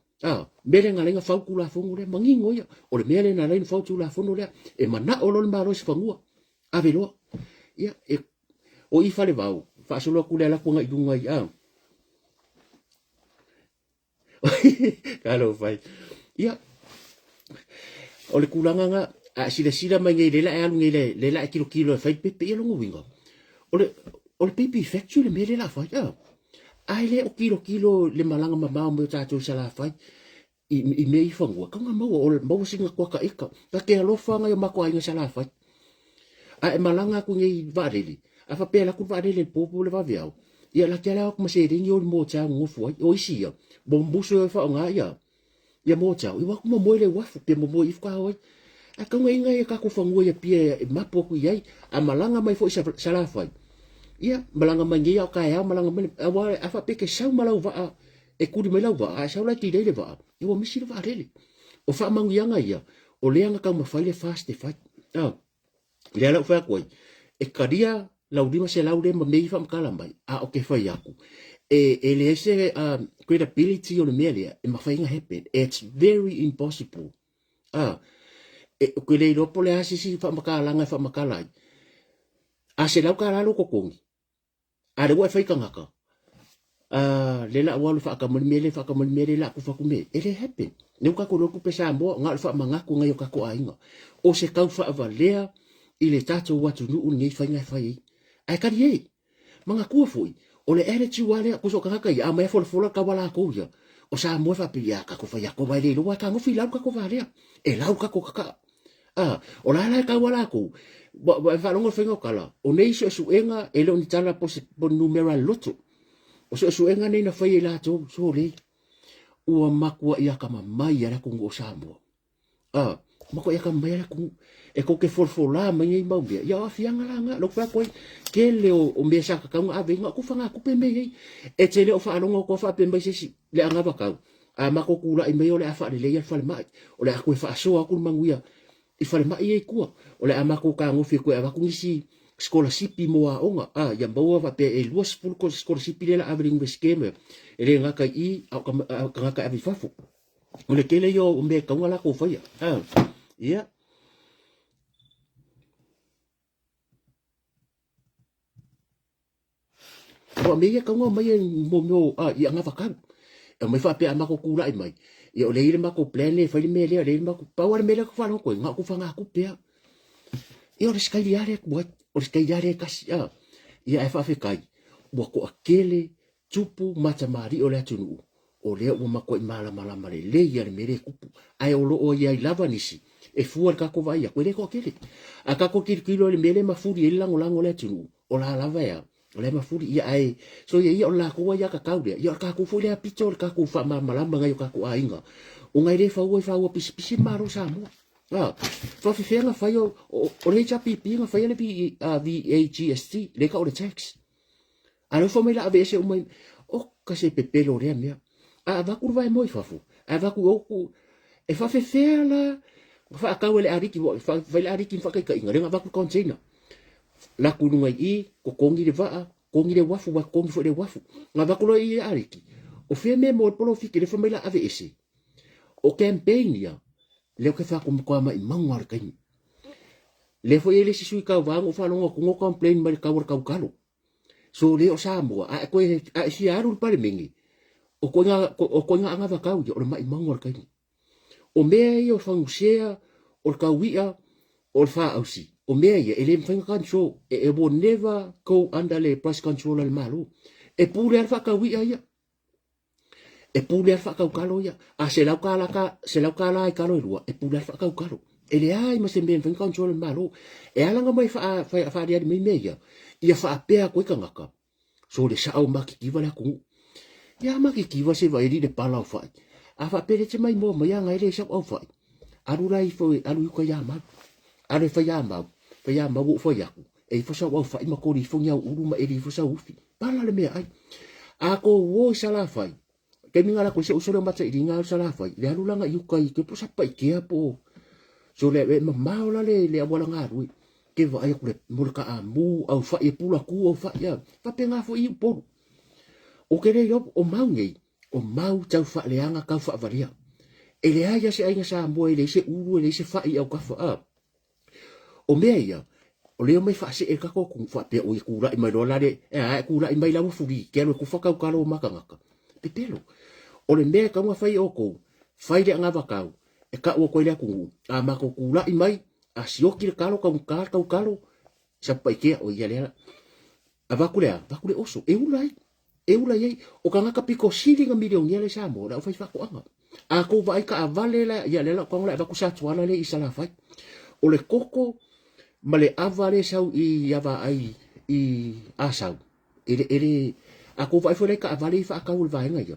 mele nga lenga fau kula fongu le mangingo ia o le mele na lein fau tula fongu le e mana o lo le malo se fangua ave loa ia e o I fale vau fa solo kula la ku nga idunga ia kalo fai ia o le kulanga nga sila mai ngai lela e alu ngai lela e kilo e fai pepe ia longo winga o le pepe factory le mele la fai ai le o kilo le malanga mamao mo tatou sala fai i mei fangua ka nga mau singa kwa ka ika ka ke alofa nga yo mako ai nga sala fai a e malanga ku ngai vareli a fa pela ku vareli popo le va viao ia la kela ku se ringi o mo cha ngofu o isia bombuso e fa nga ia mo cha i wa ku mo le wafu pe mo i fa oi a ka ngai ka ku fangua ia pia mapo ku ia a malanga mai fo sala fai ia malanga mai ngia o ka ia malanga mai a fa pe ke sau malau va e kuri mai lau va a sau la ti dele va i wa misi va rele o fa mangianga ia o leanga ka mafai le fast e fai le ala fa koi e karia laudima se laude ma mei fa makala mai a o ke fai aku e le ese credibility o le melia e mafai nga happen it's very impossible ko le ropo le asisi fa makala nga fa makala a se lau ka lalo ko kongi a le wa fai kangaka le la walu fa ka mele la ku fa ku me ele happen ne ka ko lo ku pesa mo nga fa manga ku nga yo ka ko ainga o se kau fa valea ile tato watu nu un ngai fai ai ka ye manga ku foi o le ere ti wale ku so ka ka ya mai fol ka wala ko ya o sa mo fa pia ka ko fa ya ko vai le lo ka ngo fi la ka ko vale e la ka ko ka o la ka wala ko ba fa longo fengo kala o nei so enga ele on tala po numero loto o so enga nei na fai la to so le ua makua ia ka mai ara ku ngo sambo mako ia ka mai ara ku e ko ke forfola mai ei mau bia ia afianga langa lo fa ko ke le o me sa ka nga ave nga ku fanga ku pe mei e tele o fa longo ko fa pe mai si le anga ba ka mako kula i mei o le afa le ia fa le mai o le aku fa so aku manguia i fa le mai e ku o le amako ka ngo fi ku ava ku si scholarship mo onga ya bawa va pe e luas pul ko scholarship le la avering be scheme ele nga ka i ka ka avi fafu o le kele yo me ka ngala ko fa ya o me ya ka ngo mai mo ya nga va ka e me fa pe amako kula i mai ya o le ile mako plan le fa le me le mako power me le ko fa no ko nga ku fa nga ku pe yo le skai diare ko o se kaidare kasi ia e whawhekai ua ko akele tupu matamari o le atunu o lea ua mako i malama le ia le mere kupu ai o loo ia i lava nisi e fua le kako vai a koe le ko akele a kako kilo le mele mafuri e lango le atunu o la lava ia o le mafuri ia ai so ia o la koa ia kakau lea ia o kako fu lea pito o le kako wha malama ngai o kako ainga o ngai re whaua pisi maro sa mua fa fenga fa yo o le chapi pinga fa le bi VAGST le ka o le tax alo fa mai la ave se o mai o ka se pepelo re mia va kurva e moi fafu va ku o e fa fela fa ka le ariki fa le ariki fa ka inga renga va ku container la ku nunga I ko kongi le wafu wa kongi fo le wafu nga va ku lo I ariki o fe me mo polo fi ke le fa mai la ave ese o campaign ya le ke fa ko ma I mangwar kai le fo ele si sui ka va ngo fa ngo ko complain mal ka wor ka kalo so le o sa mo a ko a si aru pa le mingi o ko nga anga va ka o le mai mangwar kai o me yo fa ngusia o ka wia o fa ausi o me ye ele fa control e will never go under le price control al malo e pure al fa ka wia ya e pule fa ka kalo ya a se la ka kalo rua e pule fa ka kalo ele ai ma se ben fa control malo e ala nga mai fa dia me ya ia fa pe ko ka ngaka so le sa o maki ki vala ku ya maki ki va se va iri de pala fa a fa pe te mai mo ya nga ile sa o fa aru lai fo aru ko ya ma aru fa ya ma wo fo ya ku e fo sa o fa ma ko ri fo nya uru ma iri fo sa ufi pala le me ai a ko wo sa la fa ke minga la ko se usoro mata I ringa sala fai le alu langa yukai ke po sapa ke po so le ma ola le abola ngaru ke va ai ko le mulka amu au fa e pula ku au fa ya fa penga fo I po o ke le yo o mau tau fa le anga ka fa varia e le ai se ai sa mo le se uru le se fa I au ka fa o meia o le mai fa se e ka ko ku fa pe o ku la I mai dola le e ku la I mai la fu ri ke lo ku fa ka lo makanga pe pelo o le mea ka fai o kou, fai le anga wakau, e ka ua koe lea kungu, a mako kula I mai, a sioki le kalo kau kalo, sa paikea o ia lea, a vakule oso, e ulai, o ka ngaka piko siringa milion ia le samo, la o fai whako anga, a ko vai ka avale la ya le la ko la ba ku sa tuana le isala fai o le koko ma le avale sau I ava ai I asau ele a ko vai fo le ka avale fa ka ul vai ngai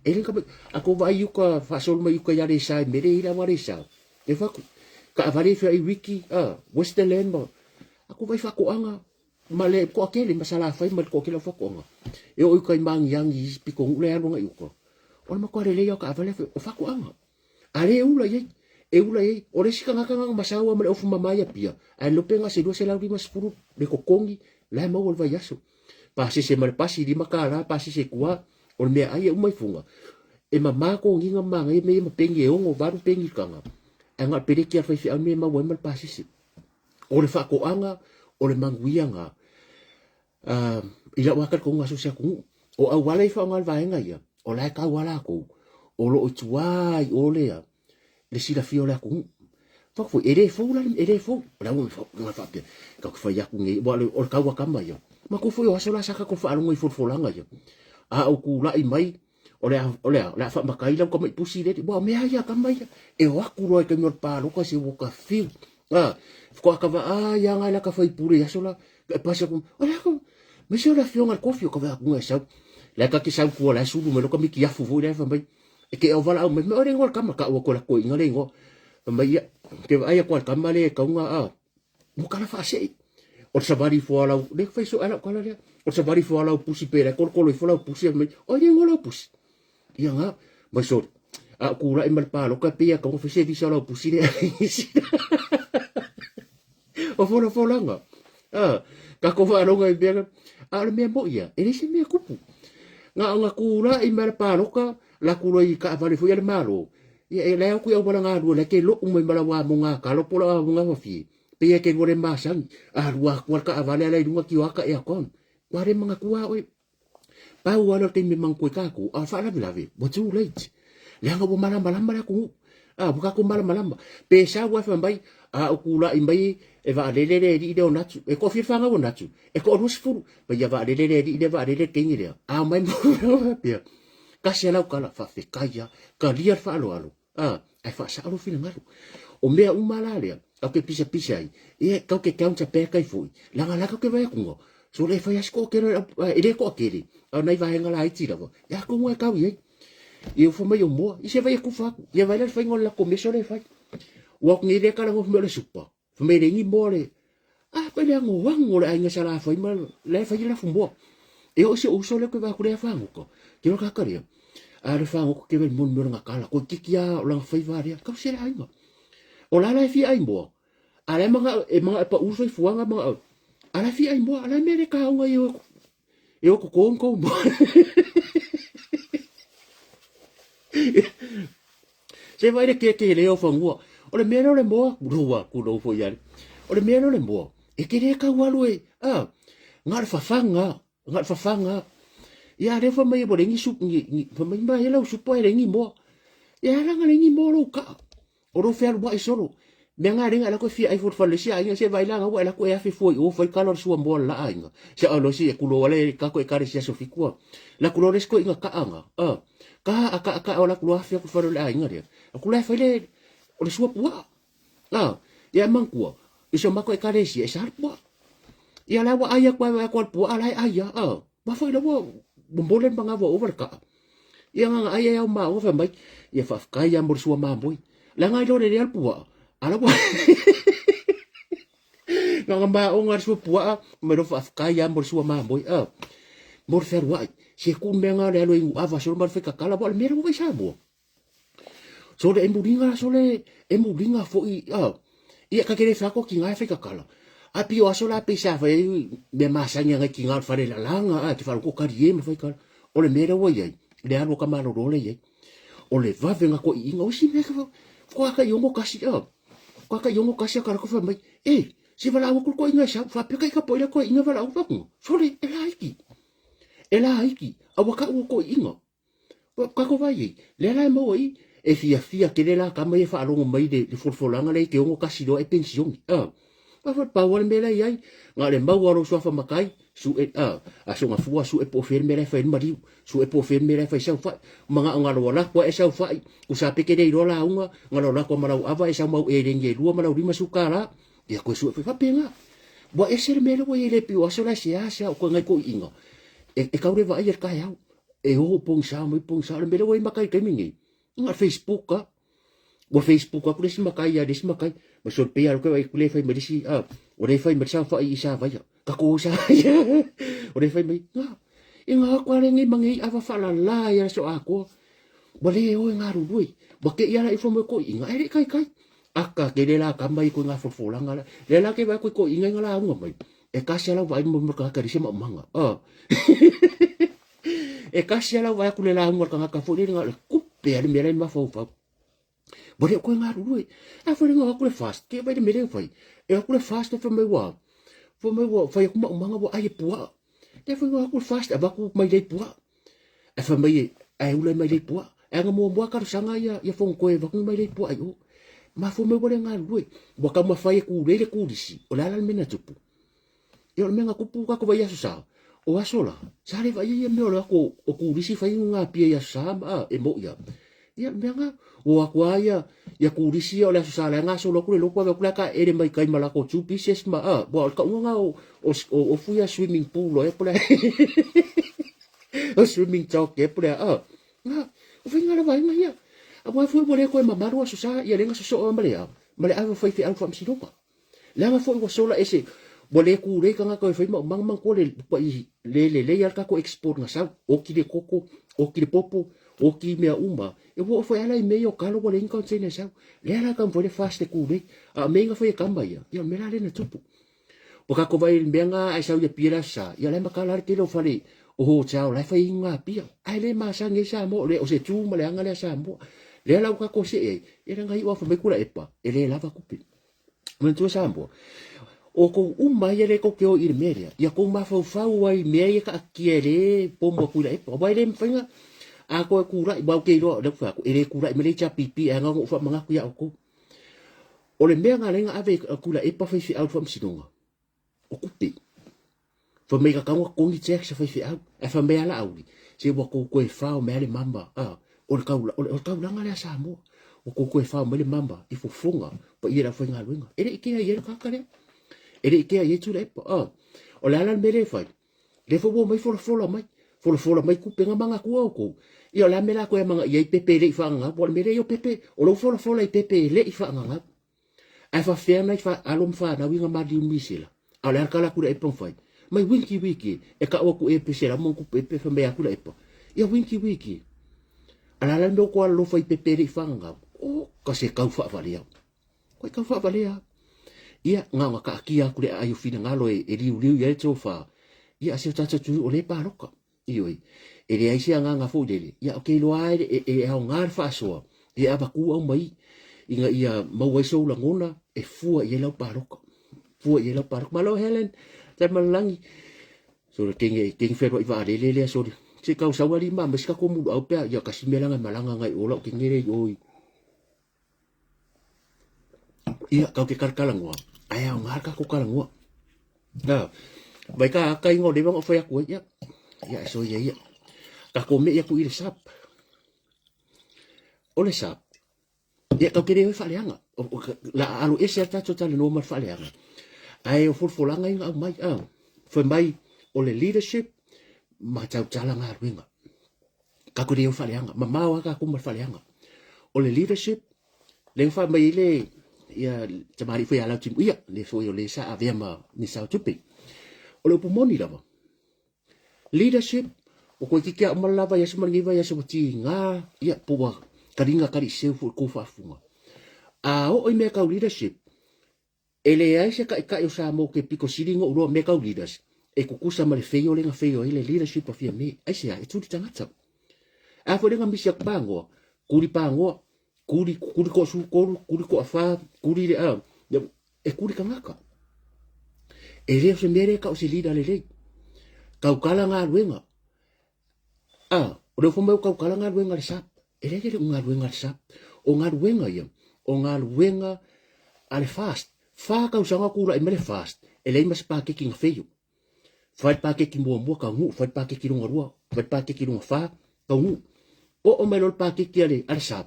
ele ka a ko vai yu ka fa sol ma yu ka ya le sai me le ila wa le sa e fa ka avale fa I wiki Westerland mo a ko vai fa ko anga ma le ko akele masala fai ma ko akele fa ko anga e o kai mang yang I pi ko le anu ngai ko o ma ko le yo ka avale o fa ko anga ale ula ye e ula ye o le sika ngaka masawa ma le ofu mama ya pia ai lo penga se do se la lima spuru le kokongi la ma ol vai yaso pa se mal pasi di makara pa se kuwa o me ai o mai funga e mama ko nginga manga e me pengi o ngo baru pengi kanga anga pere kia fai fi ame ma mal pasi se o le fa ko anga o le manguianga ila wakal ko ngaso se ku o awale fa ngal vaenga ya o la ka wala ko o lo tuai o le ya le sila fiola ku fa fo ere fo la un fo nga fa pe ka fa ya ku ngi bo o ka wa kama yo ma ko fo yo so la saka ko fa alungo I furfulanga yo a o ku la I mai o le fa makai la ko mai pusi le bo me ya kama ya e wa ku ro ke ngor pa lo ko se wo ka fi ko ka va ya nga la ka fa pure ya so la pa se ku ola ko me se la fionga ko fio ko va ku sa la ka ki sa ku la su me lo ko mi ki ya fu vo le fa mai e ke o vala o me o ngor kama ka o ko la ko inga le ngo mai ke vai ko kama le ka nga mo kala fa se o sabari fo ala le fa so ala ko la o sabari fo ala pusi pera ko lo fo la pusi me o le ngolo pusi ia nga mai so a ku la mal pa lo ka pe ka fa se vi so la pusi le o fo la nga ka ko fa lo nga be a le me mo ia e se me kupu nga ku la mal pa lo ka la kulo I ka vale fo ya malo e le ku ya bala nga lu le ke lo mo bala wa mo nga ka lo pola mo nga fi pe ya ke ngore masan a ruwa ku ka vale la dunga ki wa ka ya kon wa re mga kuwa o pa wa lo te mi mang ku ka ku a fa la lave but too late le nga bo mala mala ku buka ku mala pe sa wa fa mbai ku la imbai e va le di de onatu e ko fi fa nga onatu e ko rus fu pe ya va le di de va le ke ngi mai mo pe kasi lau kala fa fekaya ka liar fa alo ai fa sa alo fina ngalo o mea umala le ka ke pisa ai e ka ke kaunta pe kai foi la ngala ka ke vai kungo so le fa yasko ke e ko akere nai vai ngala ai tira vo ya ko mo ka wi e fo mai o mo I se vai ku fa ye vai le fa ngol la commission le fa wa ngi le kala mo le supa fo me le ngi mo le pe le ngo wang o le ai ngasala fa ma le fa la fu mo e o se o so le ko va ku le fa ngo ke ro ka kare le fa ngo ke mon mo nga kala ko tikia o la fa va ria ka se ai ngo o la fi ai mo ale mga pa uso fu nga mga ala fi ai mo ala me le ka nga yo ko ko mo se vai le ke le o fa ngo o le me le mo ruwa ku do fo ya o le me le mo e ke le ka wa lo ngar fa fanga ya le fa mai bo lengi sup ni fa mai mai lo supo lengi mo ya la lengi mo lo ka o ro fer bo solo me nga ringa la ko fi ai for le sia ai se vai la nga la ko ya fi fo o fa kalor su mo la ai nga se alo si e kulo wale ka ko e kare sia so fi ko la kulo les ko inga ka anga ka o la kulo fi ko fa le ai nga dia ku la fa le o le su po ya man ko iso ma ko e kare sia sa po ya la wa aya ko po ala aya ba fa la wo bombolen banga wo over ka ya nga aya ya ma o fa mai ya fa ka ya mor su ma boy la nga lo le al po ala po nga ba o ngar su po me lo fa ka ya mor su ma boy mor fer wa se ku me nga le lo ava so mar fe ka kala bo me ro ba sa bo so de emburinga so le emburinga fo ia ka kere fa ko ki nga fe ka kala api o aso la pesa fa be masanya nga ki nga fa le la nga ti fa ko ka rie me fa ka o le me ro ye le alo ka malo ro le ye o le va venga ko inga o si me ka ko ka yongo kasi ko ka yongo kasi ka ko fa mai si va la ko inga sa fa pe ka po le ko inga va la ko so le e la iki a wa ka ko inga ka ko va ye le la mo i e fia ke le la ka mai fa lo mai de forfolanga le ke yongo kasi do e pension pa wale mele ai nga le mau aro sofa makai su e so nga fua su e po fer me fa mari su e po fer me fa sa fa manga nga lo la ko e sa fa ku sa peke dei rola unga nga lo la ko malau ava e sa mau e renge lua malau rima su kala ya ko su fa penga bo e ser me lo e le pi o so la sia ko ngai ko inga e ka re va ayer ka ya e o pong sa le me lo e makai ke mingi nga Facebook ka bo Facebook aku desi makai ya desi makai ma so pe ya ko e ku le fa me desi o le fa me sa fa i sa va ya kako sa ya o le fai mai nga inga ko ale ngi mangi ava fala la ya so ako bole o nga rubui ba ke ya i fomo ko inga ere kai aka ke le la ka mai ko nga fofola nga le la ke ba ko inga nga la nga mai e ka sia la vai mo ka ka ri manga e ka sia la vai ku le la nga ka fo le nga ku pe ale me le ma fo fa bole ko nga rubui a fo le nga ku le fast ke ba de me le fai e ku le fast fo me wa fo me wo fai ku manga wo ai pua te fo ku fast abaku mai dei pua e fa mai ai ule mai dei pua e nga mo ka sanga ya fo ko e vaku mai dei pua ai o ma fo me wo le nga lui bo ka ma fai ku le ku disi o la la me na tupu yo me nga ku pu ka ko vai sa o asola sa le vai me o ko o ku disi fai nga pia ya sa e mo ya ya me nga o akwa ya ku disi o la sa la nga so lo ku le lo ko ka e mai kai mala ko tu pieces ma bo ka nga o fu ya swimming pool e pula o swimming talk e pula nga o finga la vai nga ya a wa fu bo le ko ma maru so sa ya le nga so o male a fai fi alfa msi dopa la nga fo o so la ese bo le ku le ka nga ko fai mang ko le le ya ka ko export nga sa o ki le koko o ki le popo o ki mea uma e wo foi ala i meio kalo ko le inka tsene sa le ala kan foi fast ku le a me nga foi kamba ya me la le na tupu o ka ko vai benga ai sa ya pira sa ya le makala ke lo fale o ho chao la fai nga pia ai le ma sa nge sa mo le o se tu mo le anga le sa mo le ala ka ko se e nga i wa fo me kula epa e le lava kupi mo tu sa mo o ko uma ya le ko ke o ir media ya ko ma fa wai me ya ka kiele pombo kula epa vai le mfanga ako kura ba ke ro de fa ere kura me le cha pipi nga ngo fa manga ku ya ko o le menga lenga ave kula e pa fa fi out from sinonga o kupi fa me ka ngo ko ni check sa fa fi out e fa me ala audi se bo ko e fa o me le mamba o le kaula nga le sa mo o ko e fa o me le mamba i fo funga pa ira fa nga luenga ere ke ya ka ka le ere ke ya tu le o la la me le fa le fo bo mai fo mai fola mai ku penga manga ku ko io la mela ko manga ye pepe le fa nga bo me yo pepe o lo fola i pepe le fa nga ai fa ferna fa alom fa na winga ma di misila ala kala ku e pon fai mai winki wiki e ka o ku e pese la mon ku pepe fa me ku le pa ia winki wiki ala la ndo ko lo fa i pepe le fa nga o ka se ka fa valia ko ka fa valia ia nga ka kia ku le ayo fina ngalo e riu ye to fa ia se tata tu o le pa roka ioi e le aisia nga fo dele ia o ke lo ai e au ngar fa so e aba ku au mai inga ia mau ai so la ngona e fua ye la parok malo Helen ta malangi so king fero i va le so se ka sa wali ma meska ko mu au pe ya kasimela nga malanga ngai ola king le oi ia ka ke karkalangwa ai au ngar ka ko kalangwa na bai ka ingo de bang o fa ku ya so ya ka ko me ya ku ir sap ole sap ya ka kere fa leanga la alu ese ta total no mar fa leanga ai o fulanga inga mai foi mai ole leadership ma tau talanga ringa ka ko de fa leanga mama wa ka ku mar fa leanga ole leadership le fa mai le ya tamari foi ala tim ia le foi ole sa avia ma ni sa tupi ole pomoni lava leadership o ko kikia malava ya suma ngiva ya sebuti nga ya puwa karinga kari sefu ko fa funga o me ka leadership ele ai se ka yo sa mo ke piko siringo ro me ka leaders e kukusa male feio le nga feio ile leadership of me ai se ai tu tangata a fo le nga misia pango kuri pango kuri ko su kuri ko afa kuri le e kuri kangaka ele se mere ka o se leader le kau kala nga luenga o le fomau kau kala nga luenga le sap ele le nga luenga le sap o nga luenga ia o nga luenga ale fast fa kau sanga kura i mele fast ele mas pa kicking feio fai pa ke ki mua ka ngu fai pa ke ki runga rua fai pa ke ki runga fa ka ngu o mai lo pa ke ki ale sap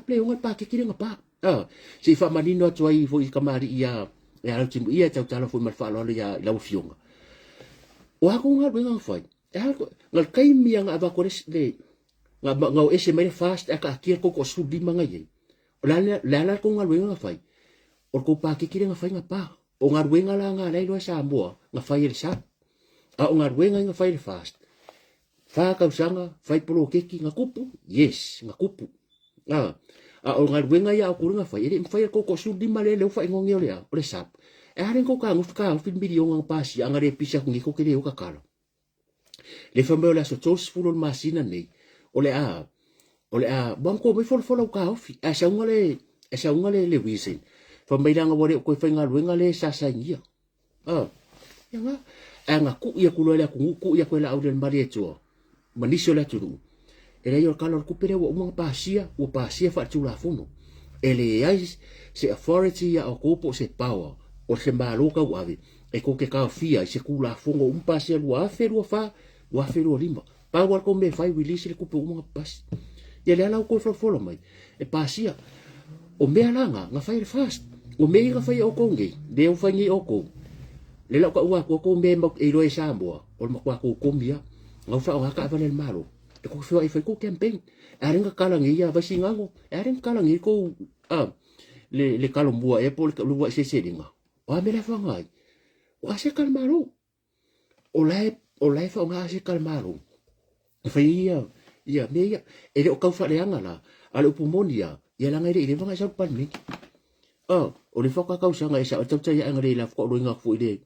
le unga pa ke ki runga pa si fa manino tuai fo i kamari ia lo timu ia tau tala fo mal fa lo ia la fionga o ako nga wenga fai ngal kai mi nga ava ko le nga ese mai fast aka ki ko su di manga ye la ko nga wenga fai o ko pa ke ki runga fai nga pa o nga wenga la nga lai lo sa mo nga fai le sap o nga wenga nga fai le fast fa ka usanga fai polo keki nga kupu yes nga kupu o nga wenga ya ko nga fai ele fai ko su di male le fai ngong le o le sap aren ko ka ngufka fin video nga pasi anga re pisa ngi ko kele o ka kala le fa mo la so tos fulo masina nei o le a banko me fol ka ofi sa ngale le wisen fa mai nga wore ko fa nga wenga le sa ngia yanga anga ku ia kulo le ku ia ko la auden marieto manisio la turu ele yo kala ku pere wo mo pasia fa tu la funo ele ai se authority ya o kopo se power o se maluka wavi e ko ke ka fia se ku la funo pasia wa fe lo lima power ko me fai release le ku po mo pas ya le ala ko fo mai e pasia o me alanga nga fai fast o me nga fai o kongi de o fai o ko le la ko me mo e lo e sambo o mo ko mia nga fa nga ka va le malo e ko fai ko campaign arenga kala ngi ya basi ngango arenga kala ngi ko le kalomboa e pol lu se dinga o me la fa ngai o se kalmaro o lai fa nga se kalmaro fai ia me ia e o ka fa le anga la ale pumonia ia la ngai le nga sa pan mi o le fa ka usanga e sa tau ya ngare la ko ro nga fu ide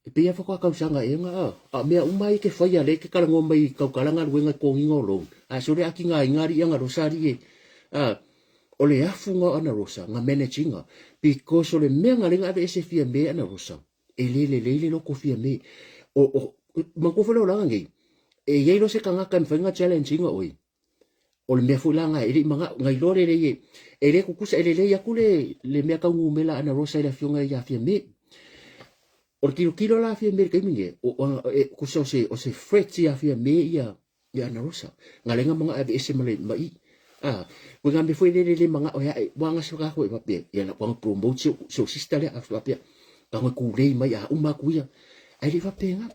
e pe fa ka usanga e nga me umai ke fa ya le ke kala ngomai ka kala nga wenga ko ngingo lo so le aki nga ngari nga rosari e o le afunga ana rosa nga managing because o le menga le nga ese fia me ana rosa e le lo ko fia me o ma ko fa lo la ngai e ye lo se kanga kan fa nga challenge nga oi o le me fu la nga e manga ngai lo le e le ku kusa le ya ku le me ka ngumela ana rosa le fionga ya fia me o kilo la fia me ke minge o ku so se fret ya fia me ya ana rosa nga le nga manga ese male mai ko nga me foi le manga o ya wanga so ka ko e pape ya na ko promote so sister le afa pape ka ngo ku le mai uma ku ya ai le pape nga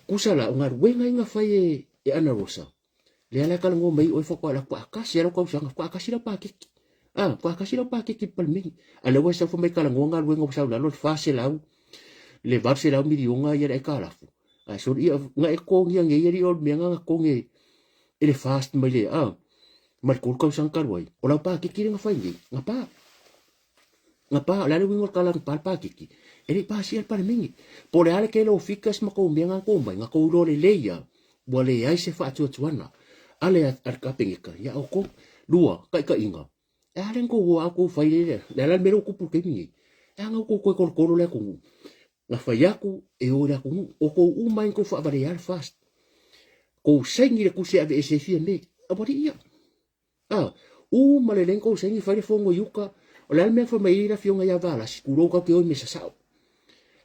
kusala nga wenga nga fai e ana rosa le ala kala ngo mai o fo ko la ko akasi ro ko sanga ko akasi la pa ki ko akasi la pa ki palmi ala wa sa fo mai kala ngo nga wenga sa la lo fa se la le va se la mi nga ya e kala fu so ia nga e ko ngia ngi o me nga ko nge ele fast mai le mar ko ko sang karwai o la pa ki nga fai ngi nga pa la le wingo kala pa ki ele pa si pa mingi por ale que lo ficas ma ko me nga ko mai nga ko lo le leia bo le ai se fa tu tuana ale ar kapinga ya o ko lua ka inga ale ko wa ko fai le la mero ko porque mingi nga ko le ko nga fai aku e ora ko o ko umai ko fa variar fast ko sengi le ku se ave ese fie me a bodi ia male len ko sengi fai fongo yuka o la me fa mai la fionga ya vala sikuro ka ke o me sa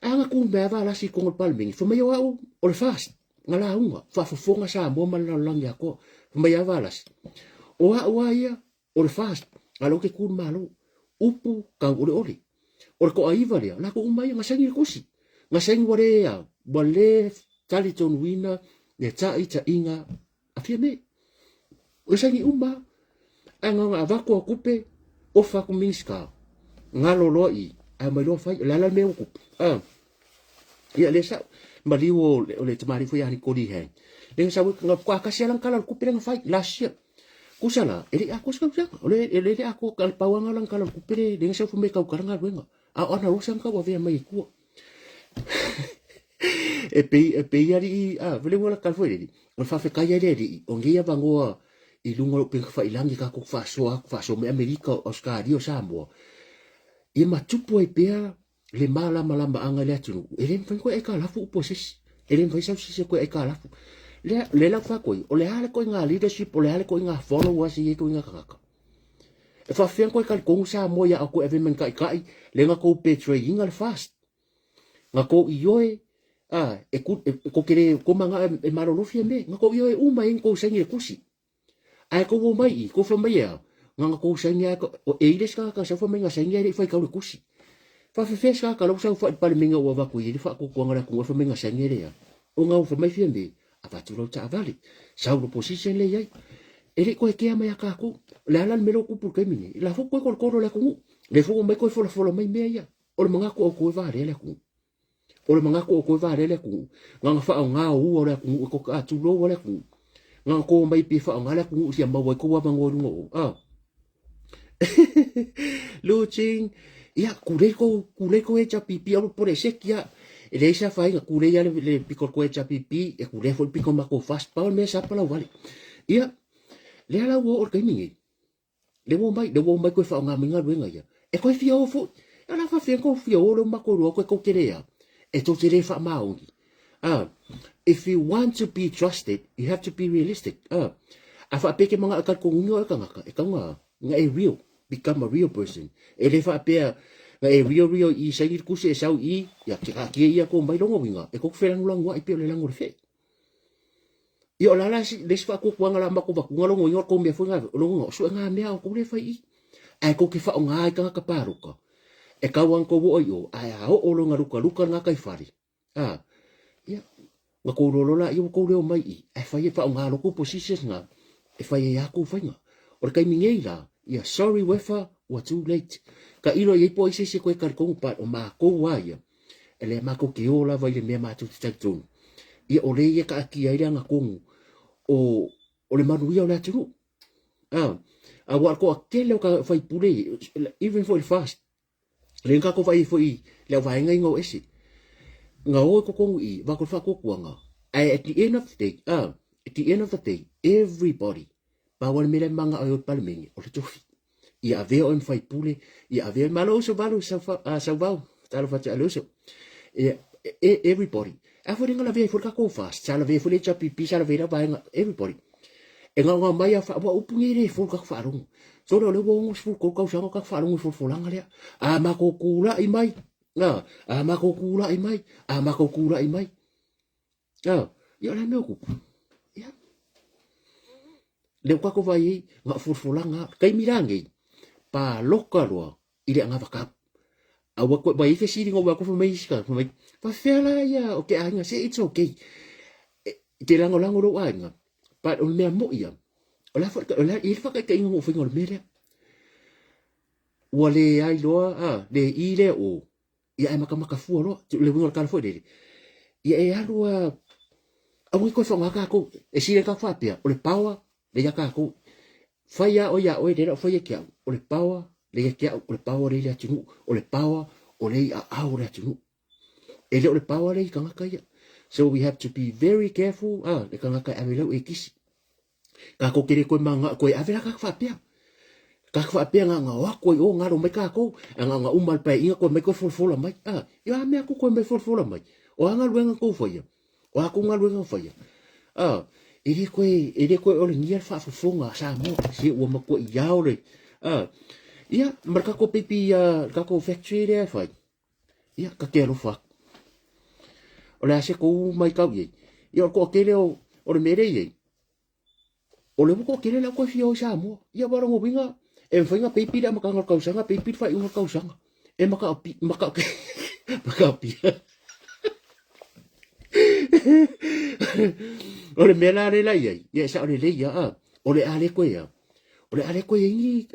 anga ku me vala si ko palming fa mai o le fast nga la unga fa fonga sa mo mal lang ya ko fa mai vala o ia o le fast alo ke kun malo upu ka ole o ko aiva le la ko umai nga sengi ko si nga sengi wore ya bole taliton wina le ta inga afia me o sengi umba anga avako kupe o fa ku minska nga loloi a mai lo fai la me ku ia le sa mali o le tamari foi ani ko di he le sa nga ko akasi lang kala kupe nga fai la sia kusala ele ako sa ole ele ako kal pawanga lang kala kupe le sa fu me ka karanga wenga ana usan ka wa vea mai ku e pe ari vele wala kal foi di o fa fe kaya di o ngia bangoa i lungo pe fa ilangi ka ko fa so me america oscar dio sambo e matupo e pe le mala anga le atu ele fa ko e ka la fu poses ele fa sa ko e ka la fu le la fa ko o le hale ko nga leadership o le hale ko nga followers i ko nga kaka e fa fian ko kal ko sa mo ya ko even men kai le nga ko pe tre inga fast nga ko ioe ko kere ko manga e marolofi me nga ko yo e uma en ko sangi kusi ai ko wo mai ko fa mai ya nga ko sangi ko e ile ska ka sa fa mai nga sangi ile fa ka kusi fa fe ska ka lo sa fa pa minga wa va ku ile fa ko nga ko fa mai nga sangi ile ya o nga fa mai fi me a fa tu lo ta vale sa lo position le yai ele ko ke ama ya ka ko la la me lo ku pu ke mini la fo ko le ko le fo mai ko fo mai me ya o le manga ko va le ko o le manga ko va le ku nga fa nga u o le ku ko ka tu lo le ku nga ko mai pi fa nga le ku sia ma ko wa mango ngo lo ching ya ku le ko e cha pi o por ese kia le sa fa nga ku le ya le pi ko e cha pi e ku le fo pi ko ma ko fast pa me sa pa la vale ya le ala wo o ke mingi le wo mai ko fa nga minga luenga ya e ko fi o fo ala fa fi ko fi o lo ma ko ro ko kere ya e to te fa maungi if you want to be trusted you have to be realistic afa peke mga akal ko ngunyo ka nga e real become a real person e le fa pe nga e real I sangir ku se sau I ya ki ia ko mai longo winga e ko felang long wa I pe le lango fe yo la les fa ko kwanga la mako ba ngalo ngo ko me funga longo so nga me ko le fa I ai ko ki fa nga ka paruka e ka wan ko wo yo ai a o lo nga luka nga kai fari ya nga ko lo la yo ko le mai ai fa ye fa nga lo ko position nga e fa ye ya ko fa nga o kai mingeila ya sorry wefa wa too late ka ilo ye po ise se ko ka ko pa o ma ko wa ya ele ma ko ki o la va le me ma tu tu ia o le ye ka ki ai nga ko o le manu ia o la tu a wa ko akele ka fai pure even for fast le ka ko fai foi le vai ngai ngo ese nga o ko ko I va ko fa ko kuanga at the end of the day everybody pa wal mele manga o palmengi o le tofi ia ave o fai pure ia ave malo so balu sa va talo fa talo so everybody afo ringa la ve for ka ko fast sala ve for le chapi pisa la ve la vai everybody e nga mai fa wa upungi le for ka fa ru so le wo fu ko ka sa ka fa ru fu langa le ma ko kula I mai ma ko kula I mai ma ko kula I mai yo la me ku ya le ka ko vai nga fu langa kai mirangi pa loka lo ile nga va ka awa ko vai fe siri ngo ba ko mai ska mai pa fela ya okay anga se it's okay te lango lo anga pa o me mo ya ola il fa ka ngo fe ngo me le wale ai lo le ile o ya ai maka fu lo le ngo ka fu de ya e alu awi ko fa nga ko e sire ka fa pia o le power le ya ka ko fa ya o de fa ya kia o le power le kia o le power le tinu o le power o le a le tinu e le power le ka ka ya so we have to be very careful le ka ka ave lo e kisi ka ko kere ko manga ko ave la ka fa pia nga wa ko o nga ro me ka ko nga umal pa inga ko me ko fol mai ya me ko me fol mai o nga luenga ko fo ya o ko nga luenga fo ya ele ko o le ngia fa fonga sa mo si o ma ko ya o le ia marka ko pipi ka ko factory le fa ia ka ke lo fa o le ase ko mai ka ye ia ko ke le o le mere ye o le ko ke le ko fio sa mo ia ba ngo binga e finga pipi da maka ka usanga pipi fa i ka usanga e maka pi o le mela le la ye sa o le ya o le ale ko ya ni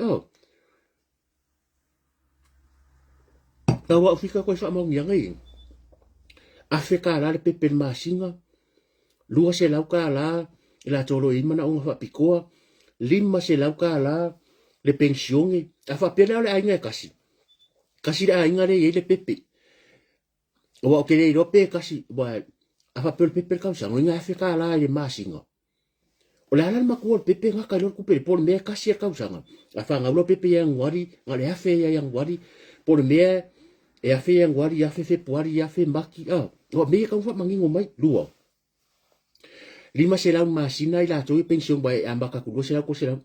tawa fika ko sa mo ngai Afrika la le pepe masinga lua se lauka la la tolo I mana o fa pikoa lima se lauka la le pensione afa pela le ainga kasi la ainga le pepe o ke le rope kasi ba afa pel pepe ka sa ngai Afrika la le masinga o la ma ko pepe nga ka lo ku pe por me kasi ka usanga afa nga lo pepe yang wari nga le afe yang wari por me e afe yang wari afe puari afe maki o me ka fa mangingo mai lua lima se la masina ila to pension ba ambaka ku se la ko se la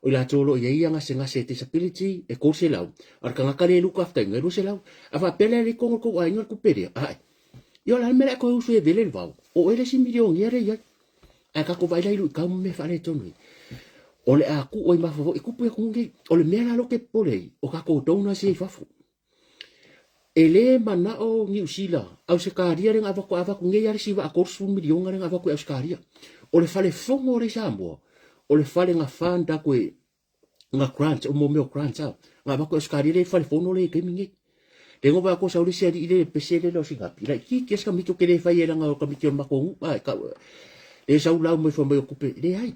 o la tolo ye ia nga se disability e ko se la ar ka ka le luka afta nga se la afa pele le ko ai nga ku pere ai Yo la mera ko usu e vele vau. O ele si milion ia re ia. A ka ko vai lai lu ka me fa le tonu. O le a ku o ma fo i ku pu ku ngi. O le mera lo ke pole o ka ko dona si fafu. Ele mana o New Zealand au se karia renga ava ku ngi ya si va ko su milion renga ava ku au karia. O le fale fongo re sambo. O le fale nga fanda ko nga grant o mo me grant nga ava ku au karia le fale fongo le ke mingi. Tengo ba ko sa uri se ile pesele lo singa pila ki kes ka mito kele fai era nga ka mito makongu ai ka le sa ula mo fo mo kupe le ai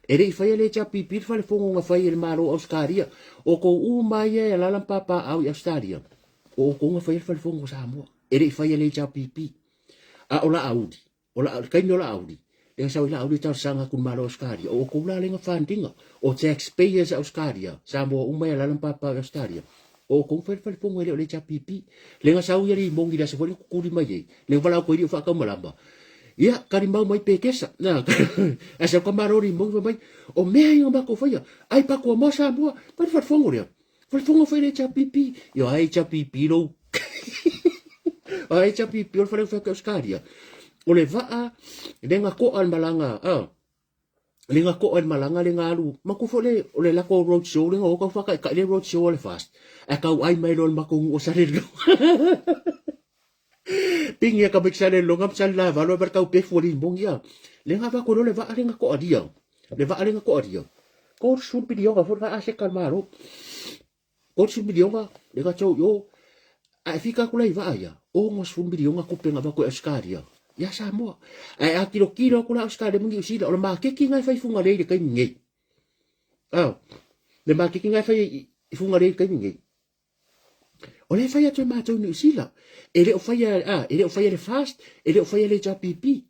ere fai le cha pipi fa le fongo nga fai el maro australia o ko u mai e la papa au australia o ko nga fai fa le fongo sa mo ere fai le cha pipi a ola audi ola kai no la audi le sa ula audi ta sanga kun maro australia o ko la le nga funding o taxpayers australia sa mo u mai la papa australia o kong fa pongo le cha pipi le nga sau yari mongi da se fo ku di mai le wala ko ri fa ka malamba ya kari mau mai pekesa na asa ko marori mongi mai o me ai nga ko fa ya ai pa ko mo sa mo pa fa fongo le le cha pipi yo ai cha pipi lo ai cha pipi o fa ka skaria o le va le nga ko al malanga le nga ko al malanga le nga alu maku fo le o le la ko road show le nga o ka fa ka le road show le fast a ka ai mai lo maku o sa le pingi ka bik sa le lo ngam sa la va lo ber ka pe fo ri bong ya le nga va ko le va le nga ko adia le va le nga ko adia ko su video ga fo ka ase kalmaro ko su video ga le ga cho yo a fika ko le va ya o mo su video ga ko pe nga va ko eskaria ya sa mo ai a kilo ko la ska de mungi usida o ma ke ki ngai fai funga le kai ngai le ma ke ki ngai fai funga le kai ngai o le fai atu ma tu ni usila ele o fai le fast ele o fai le ja pipi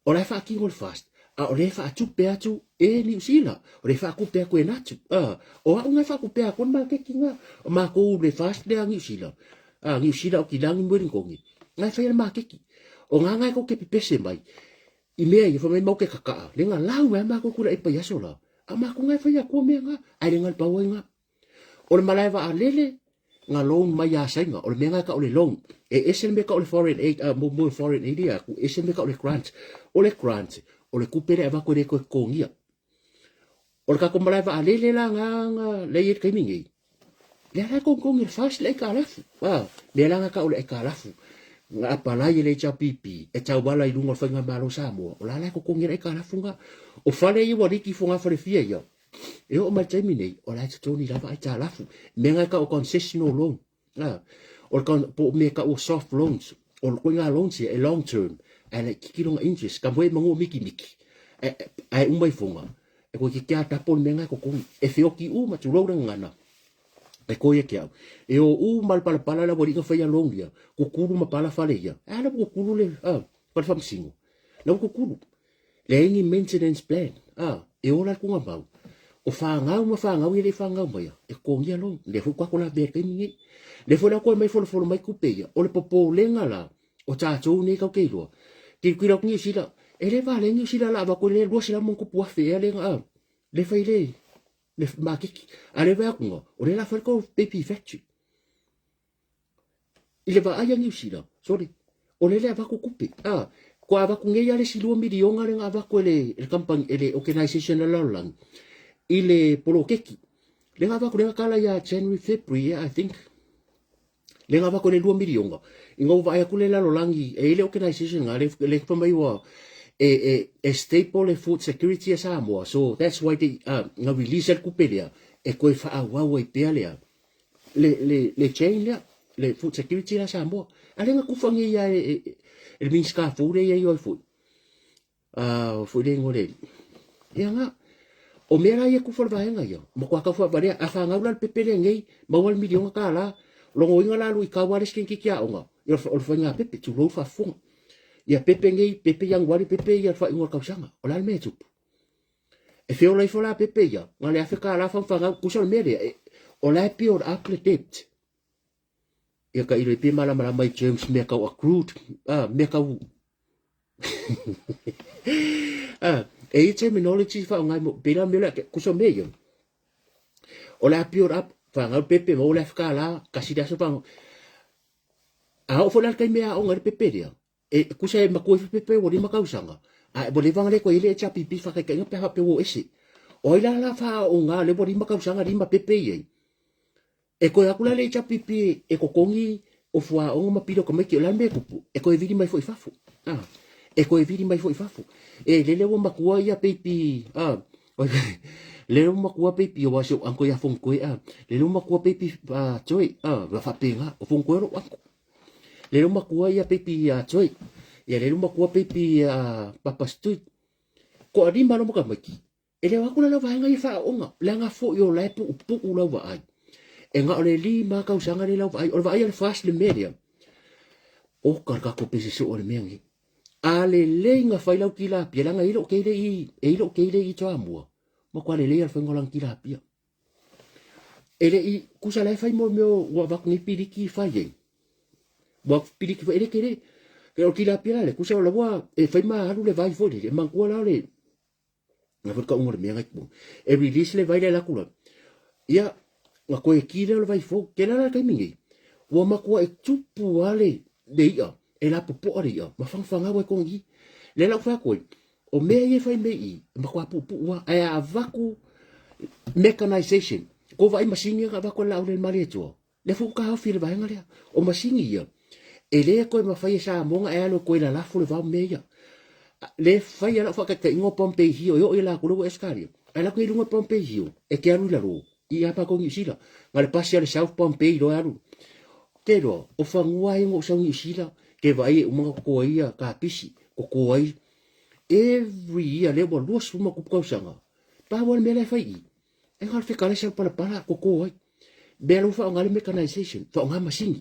o le fa ki ngol fast o le fa atu pe atu e ni usila o le fa ku pe ko enatu o ngai fa ku pe ko ma ke ki nga ma ko le fast le ngi usila ngi usila o ki langi mo ringongi ngai fai le ma ke ki o nga ko ke pipese mai i mea i fa mai mau ke kaka le nga lau mai ma ko kula e pa yaso la a ma ko ngai fa ya ko me nga ai le ngal pawa nga o le malai va alele nga long mai ya sai nga o le menga ka o le long e esen me ka o le foreign aid mo foreign aid ya ku esen me ka o le grant o le kupere va ko le ko ngia o le ka ko malai va alele la nga le ye kai mingi le ha ko ngi fast le ka lafu le la nga ka o le ka lafu nga apalai le cha pipi e tau wala i lunga whainga malo Samoa o la ko kongira e ka rafunga o fale i wariki funga fale fia ia e o mai taimi nei o la toni lava ai ta lafu menga ka o concessional loan o po me ka o soft loans o ko nga loans e long term ele kikilonga interest ka moe mango miki ai umai funga e ko ki kia tapon menga ko kon e feoki ma tu lo ngana e ko ye kia e o mal pala la bori ka fa ya longia ko kuru ma pala fale ya ala ko kuru le pa fam singo na ko kuru le ngi maintenance plan e ola ko ngabau o fa ngau ile fa ngau mai e ko ngia lo le fu ko la be ke ni le fu la ko mai fo mai ku pe ya o le popo le ngala o ta cho ni ka ke lo ti ku lo ngi sila e le va le ngi sila la va ko le lo sila mon ko pu fe le le fa ile le makiki ale va ko o le la fa ko pepi factory ile va aya ngi sila sorry o le va ko kupe ko ava ko ngai ale silo milion ale ava ko le company ele organization la lang ile polo keki le ava ko le kala ya January February I think le ava ko le 2 milion ingo va ya ko le la langi ele organization ale le pa mai wa a staple of food security as Samoa. So that's why they nga release el kupelia e ko fa wa wa pelia le chain le food security as Samoa. Ale nga kufangi ya el minska fu le yo fu fu le ngore ya nga o mera ye ku fa va nga yo mo kwa ka fa ba a fa nga ula pepele ngai ma wal milion ka la lo ngo nga la lu ka wa le skin ki kia nga yo fa nga pepe tu lo fa fu ya pepe ngai pepe yang wari pepe ya fa ingor kausanga ola me tup e fe ola fola pepe ya ngale afika la fa fa kusol mere ola pior apple debt ya ka ile pe mala mai James me ka accrued me ka e terminology fa ngai mo pela mela kusol me yo ola pior up fa ngal pepe mo ola afika la kasida so fa a o fola kai mea o ngari pepe dia e kusa e makoi pepe o di makausanga a bo le vanga le ko ile cha pipi fa kai nga pe ha pe o ese o ila la fa o nga le bo di makausanga di ma pepe ye e ko akula le cha pipi e ko kongi o fua o ma pilo ko me ki la me kupu e ko e vidi mai foi fafu e ko e vidi mai foi fafu e le o makua ia pepi le o makua pepi o washo anko ya fon ko le o makua pepi choi va fa penga o fon ko ro le lo makua ia pepi choi ia le lo makua pepi papa street ko adi malo mo kamaki ele wa kula la vanga i fa onga le nga fo yo lai pu pu la wa ai e nga ole li ma ka usanga le la wa ai o va ai le fast le media o karka ko pesi so ole mengi ale le nga fa ila kila pia nga ilo ke le ilo ke le i toa mo mo kwa le al fengo lang kila pia ele i kusa lai fa mo wa va ni pidi ki fa ye wa pidi ki fa ele kere ke o kila pia le kusa la wa e fa ma alu le vai fo le man kwa la le na fot ka ngor me ngai po e release le vai le la kula ia nga ko e kile le vai fo ke la ka mingi wa ma ko e tupu ale de ia e la popo ale ia ma fanga wa ko ngi le la fa ko o me e fa me i ma ko popo wa e avaku mechanization ko vai machine ga ba ko la le mali to le fu ka fi le vai ngale o machine ia ele ko ma fai sa monga e alo ko la fu le va meia le fai ala fa ka ngo pompe hio yo ila ko lo escali ala ko lo pompe hio e ke alu la ro i apa ko ngisila ngale pasi ala south pompe lo alu pero o fa ngua ngo sa ngisila ke vai o mga ko ia ka pisi ko ai every year le bo lo su ma ko ko sanga pa wal me le fai e ngal fe kala sa para ko ai belo fa ngale mechanization fa ngama machine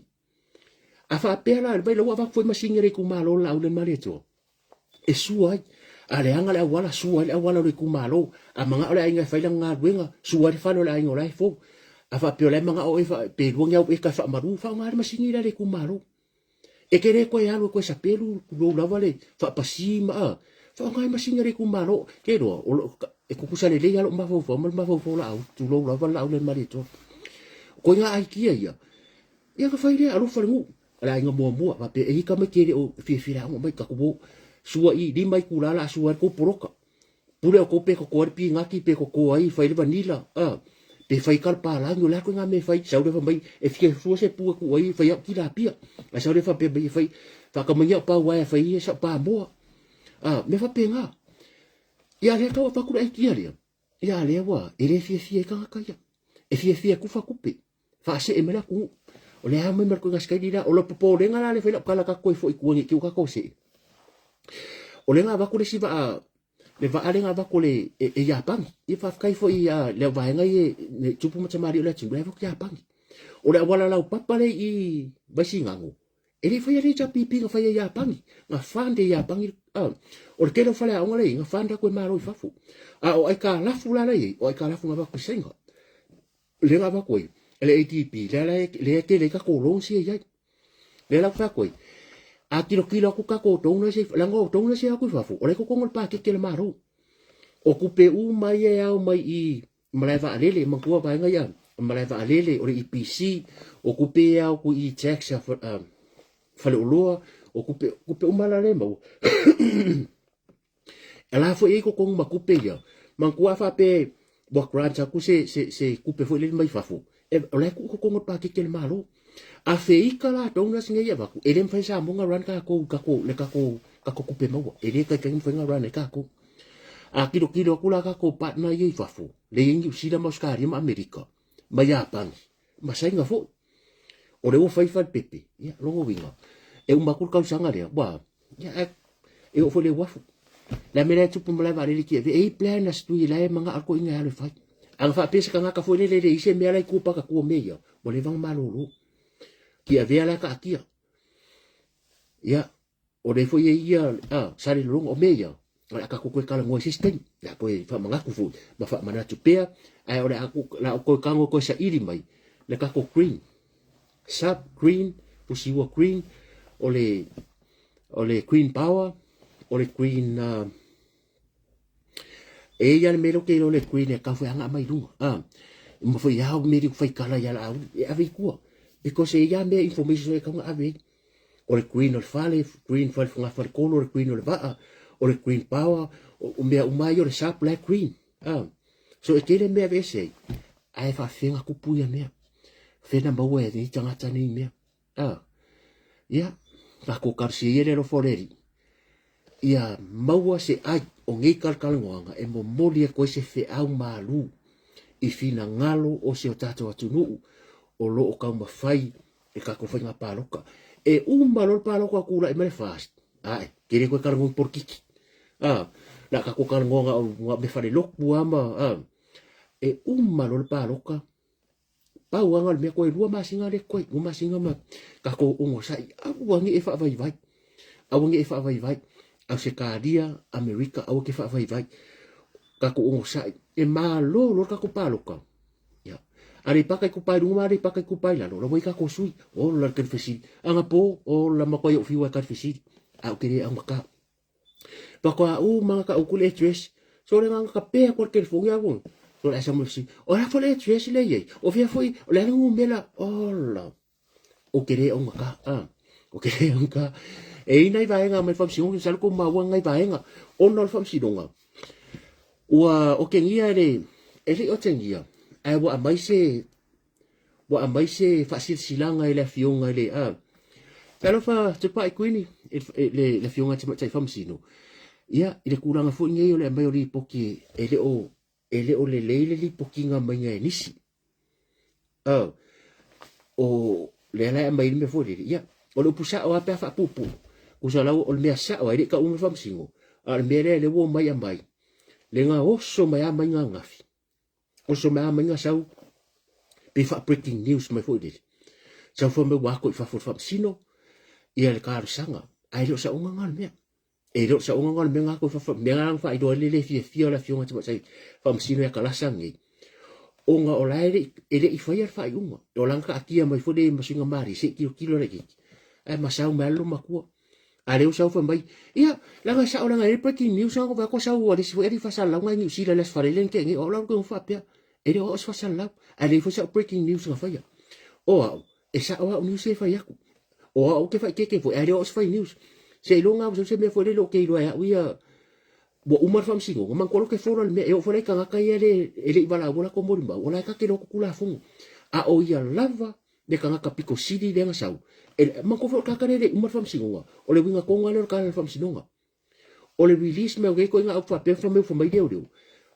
afa pela le lo va foi machine re ku malo la le maleto e suai ale anga le wala suai le wala le ku malo a manga ole ainga fa nga wenga suai fa lo la ingo lai fo afa pe le manga o fa pe luanga e ka fa maru fa nga machine le ku malo e kere ko ya lo ko sa pelu lo la vale fa pasima fa nga machine re ku malo ke do e ku kusale le ya lo ma fo la au tu lo la vala le maleto ko nga ai kia ia ka fa ile alu fa ngu ala inga mo pa pe e ka me kere o fi la mo mai ka ko sua i di mai kula la sua ko poroka pule ko pe ko pi ngaki pe ko ai fa ile vanila pe fa kal pa la ngu la ko nga me fa sa le fa mai e fi fu se pu ko ai fa ya ki la pia a sa le fa pe mai fa ka mai pa wa fa i sa pa mo me fa pe nga ia le ka fa ku ai ki ale ia le wa ele fi ka ya e fi ku fa ku pe fa se e me la ku o le ame mer ko ngaskai dira o lo popo le ngala le fela kala ka koi fo ikuangi ki ka ko se o le nga ba ko le siva le va ale nga ba ko le e Japan i fa kai fo i le va nga i ne tupu mata mari o le timbre fo Japan o le wala la papa le i basingango e le fa ya pipi nga fa ya Japan nga fande Japan o le kelo fa le nga le nga fanda ko maro i fa fu o ai ka la fu la le o ai ka la fu nga ba ko senga le nga ba ko le ATP le ke le ka ko long si ya le la fa ko a kilo ku ka ko tong na si la ngo tong na si aku fa fu o le ko ngol pa ke le maro o ku pe u mai ya o mai i malai va lele ma ko ba nga ya malai va lele o le IPC o ku pe ya ku i tax fa le lo o ku pe u mala le ma ala fo e ko ma ku pe ya ma ku fa pe bo grant ku se ku pe fo le mai fa fu e ole ku ko pa ke kel malo a fei kala dona singa ya ba ku ele mfa sa monga ran ka ko le ka ko ku pe mo ele ka ka mfa nga ran ka ko a kilo ku la ka ko pa na ye fa fu le yin si la moskari ma amerika ma japan ma sai nga fo ole o fai fa pepe ya lo winga e un ba ku ka sanga le ba ya e o fo le wa fu la mele tu pum la va le ki e plan na stu ile manga ko inga le fa ang fa pesa ka ka fo le ise me ala ku pa ka ku me yo mo le vang malolo ki a vela ka kia ya o le fo ye ia sari long o me yo la ka ku ko ka ngo system ya ko fa manga ku fu ma fa mana tu pe ai o le aku la ko ka ngo ko sa iri mai le ka ko green sub green pusiwa green o le green power o le green e ya me lo que lo le queen ka foi anga mai lu mo foi ya me ri foi kala ya la e ave ku because e ya me information e ka ave o le Queen o le fale, Queen fale whangawhare kono, o le Queen o le vaa, o le Queen Power, o mea umai o le Sharp Black Queen. So e kele mea vese, ai whawhenga kupuia mea. Whena maua e ni tangata ni mea. Ia, kako karsi e rero foreri. Ia maua se ai o ngei kalkalangoanga e mo moli e koe se whe au malu i fina ngalo o se o tato atunuu o lo o kau mawhai e kako whainga pāloka. E umalo pāloka kula e mere fast. Ai, kere koe kalangongi porkiki. Na kako kalangonga o ngā me whare loku ama. E umalo pāloka. Pau anga me koe rua masinga le koe, rua masinga ma kako ungo sai. Awangi e wha vai. Awangi e wha vai. Au se Kādia, Amerika, au ke whaawhai. Kako ongo sai. E malo lo kako pāloka. Are pakai kupai runga, are pakai kupai lalo. La wai kako sui. O la kan whesiri. Anga po, o la makoe o whiwa kan whesiri. Au kere au maka. Pakoa mga ka ukule dress. So le nganga ka pēa kwa kere whongi awon. So le asa mwesi. O la whale dress le yei. O whia whoi, o le anungu mela. O la. O kere au maka. O kere au maka. E ina i vaenga mai whamsingonga, salo ko maua ngai vaenga, ona o whamsingonga. Ua o ke ngia ele o te ngia, ai wa amai se whasilsilanga ele fionga ele, talo wha te pa i kuini, le fionga te matai whamsino. Ia, ile kuranga fu ngei o le amai o li poki, ele o le leile li poki ngā mai ngai nisi. O le alai amai ni me fu le, ia, o le upusa o apea wha pupu. Kusa lau o le mea sa o ele ka ume whamsingo. A le mea le wo mai a mai. Le ngā oso mai a mai ngā ngafi. Oso mai a mai ngā sau. Pe wha breaking news mai fo idere. Sau wha me wako i whafo whamsino. Ia le kāru sanga. Ai leo sa unga ngā le mea. E leo sa unga ngā le mea ngā koe whafo. Mea ngā ngā ido le fia la fionga te matai. Whamsino e kalasa ngei. O ngā o laere ele i whai ar whai unga. O langka akia mai fo de masinga mari. Se kilo le kiki. Ai masau me alo makua. Ale usau fa mai ia langa sa ona ngai breaking news ang ko sau wa disi eri fa sala ngai si la les farelen ke ngi ola ko fa pia eri o fa sala ale fa sa breaking news nga fa ya o e sa o news e fa ya o ke fa ke fo eri o fa news se longa se me fo le lo ke lo ya uia bo umar fam singo man ko lo ke fo me e o fo le ka ka ele bala bola ko mo rimba ola ka ke lo kula fu a o ia lava de ka ka piko sidi de nga sau e man ko fo ka le umar fam singo o le winga ko ngale ka le fam sinonga o le release me o ke ko nga fa pe fo me fo mai deu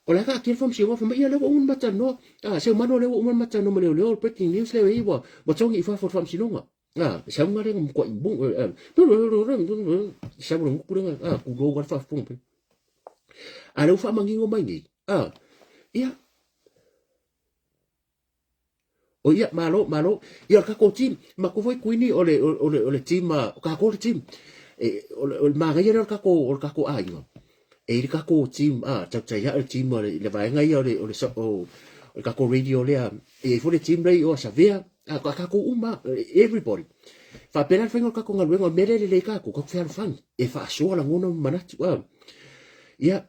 o la ka ke fam singo fo mai le un mata no se mano le un mata no le o breaking news le i wa tongi fa fo fam sinonga sa ngale ngam ko imbung sa mo ku nga ku go fa fo pe ale fa mangingo mai ni ia o ia malo ia ka ko team ma ko foi kuini ole team ka ko team o ma ga ia ka ko ai no e ka ko team ta ya team le vai ngai ole so o ka ko radio le e foi team rei o sa vea ka ko uma everybody fa pena fengo ka ko ngal mele le ka ko fa fan e fa so la ngono manatu ia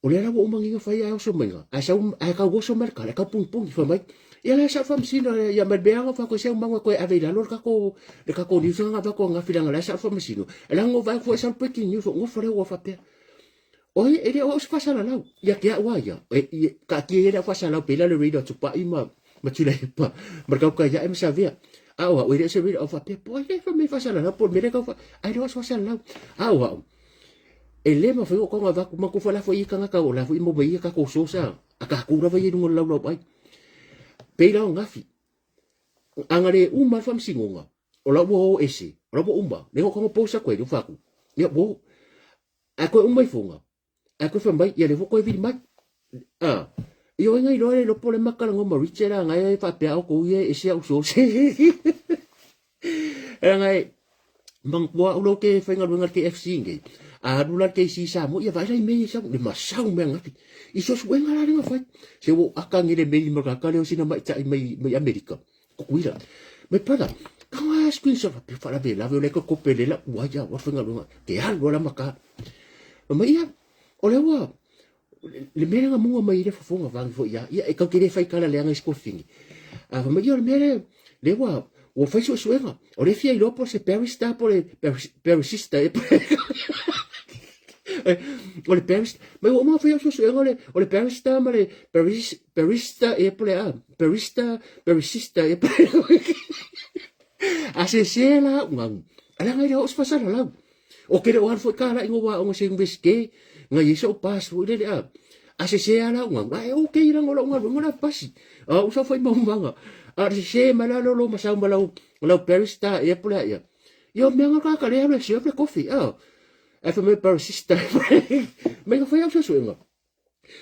o le rawa umangi nga whai ai o so menga. Ai sa ai ka woso merka, le ka pung fa mai. Ia la sa fam sino ia mer beanga fa ko se umanga ko ave la lor ka ko ni sanga va ko nga filanga la sa fam sino. Ela ngo va ko sa breaking news ngo fore wo fa pe. Oi ele o sa sala la. Ia kia wa ya. Ka ki ele fa sala pe la le radio tu pa ima matule pa. Merka ka ya em sa via. Awa o ele se video fa pe. Po ele fa me fa sala la por mere ka fa. Ai do fa sala. Awa ele ma foi ko nga va ko fa la foi ka nga ka la foi mo vai ka ko so sa aka ku ra vai no la bai pe la ngafi angare uma fam singonga o la wo ese o la wo umba le ko mo posa ko e fa ku ya bo ako umba fonga ako fa mai ya le ko e vi mai io ngai lo problema ka ngo ma richera ngai fa pe ko ye ese au so se ngai mang wa ulo ke fa ngal ke FC ngai dula ke si sa mo ia vai me sa le masau me ngati iso suenga la nga fai se wo akangi le meli mo ka le sina mai mai America ko kuira me pada kawa screen so pa fa la ve le ko pele la wa ya wa fenga lo ke algo la maka ma ia o le wa le mele nga mo mai le fonga va fo ia e ka ke le fai kala le nga sko fingi ma ia le mele le wa o fai suenga o le fia ilopo se perista po le persista e o le perista ma o ma fai suenga o le perista ma le perista e po le persista e a se la ngang ala ngai o spa sala la o ke o fo kala ingo wa o se investigate ngai so pas fo le a se ala ngang ai o ke irang o la ngona pasi a o sa foi manga a se malalo lo masau malau lo perista e pula ya yo me nga ka le se pre coffee e fa me persista me nga foi so suenga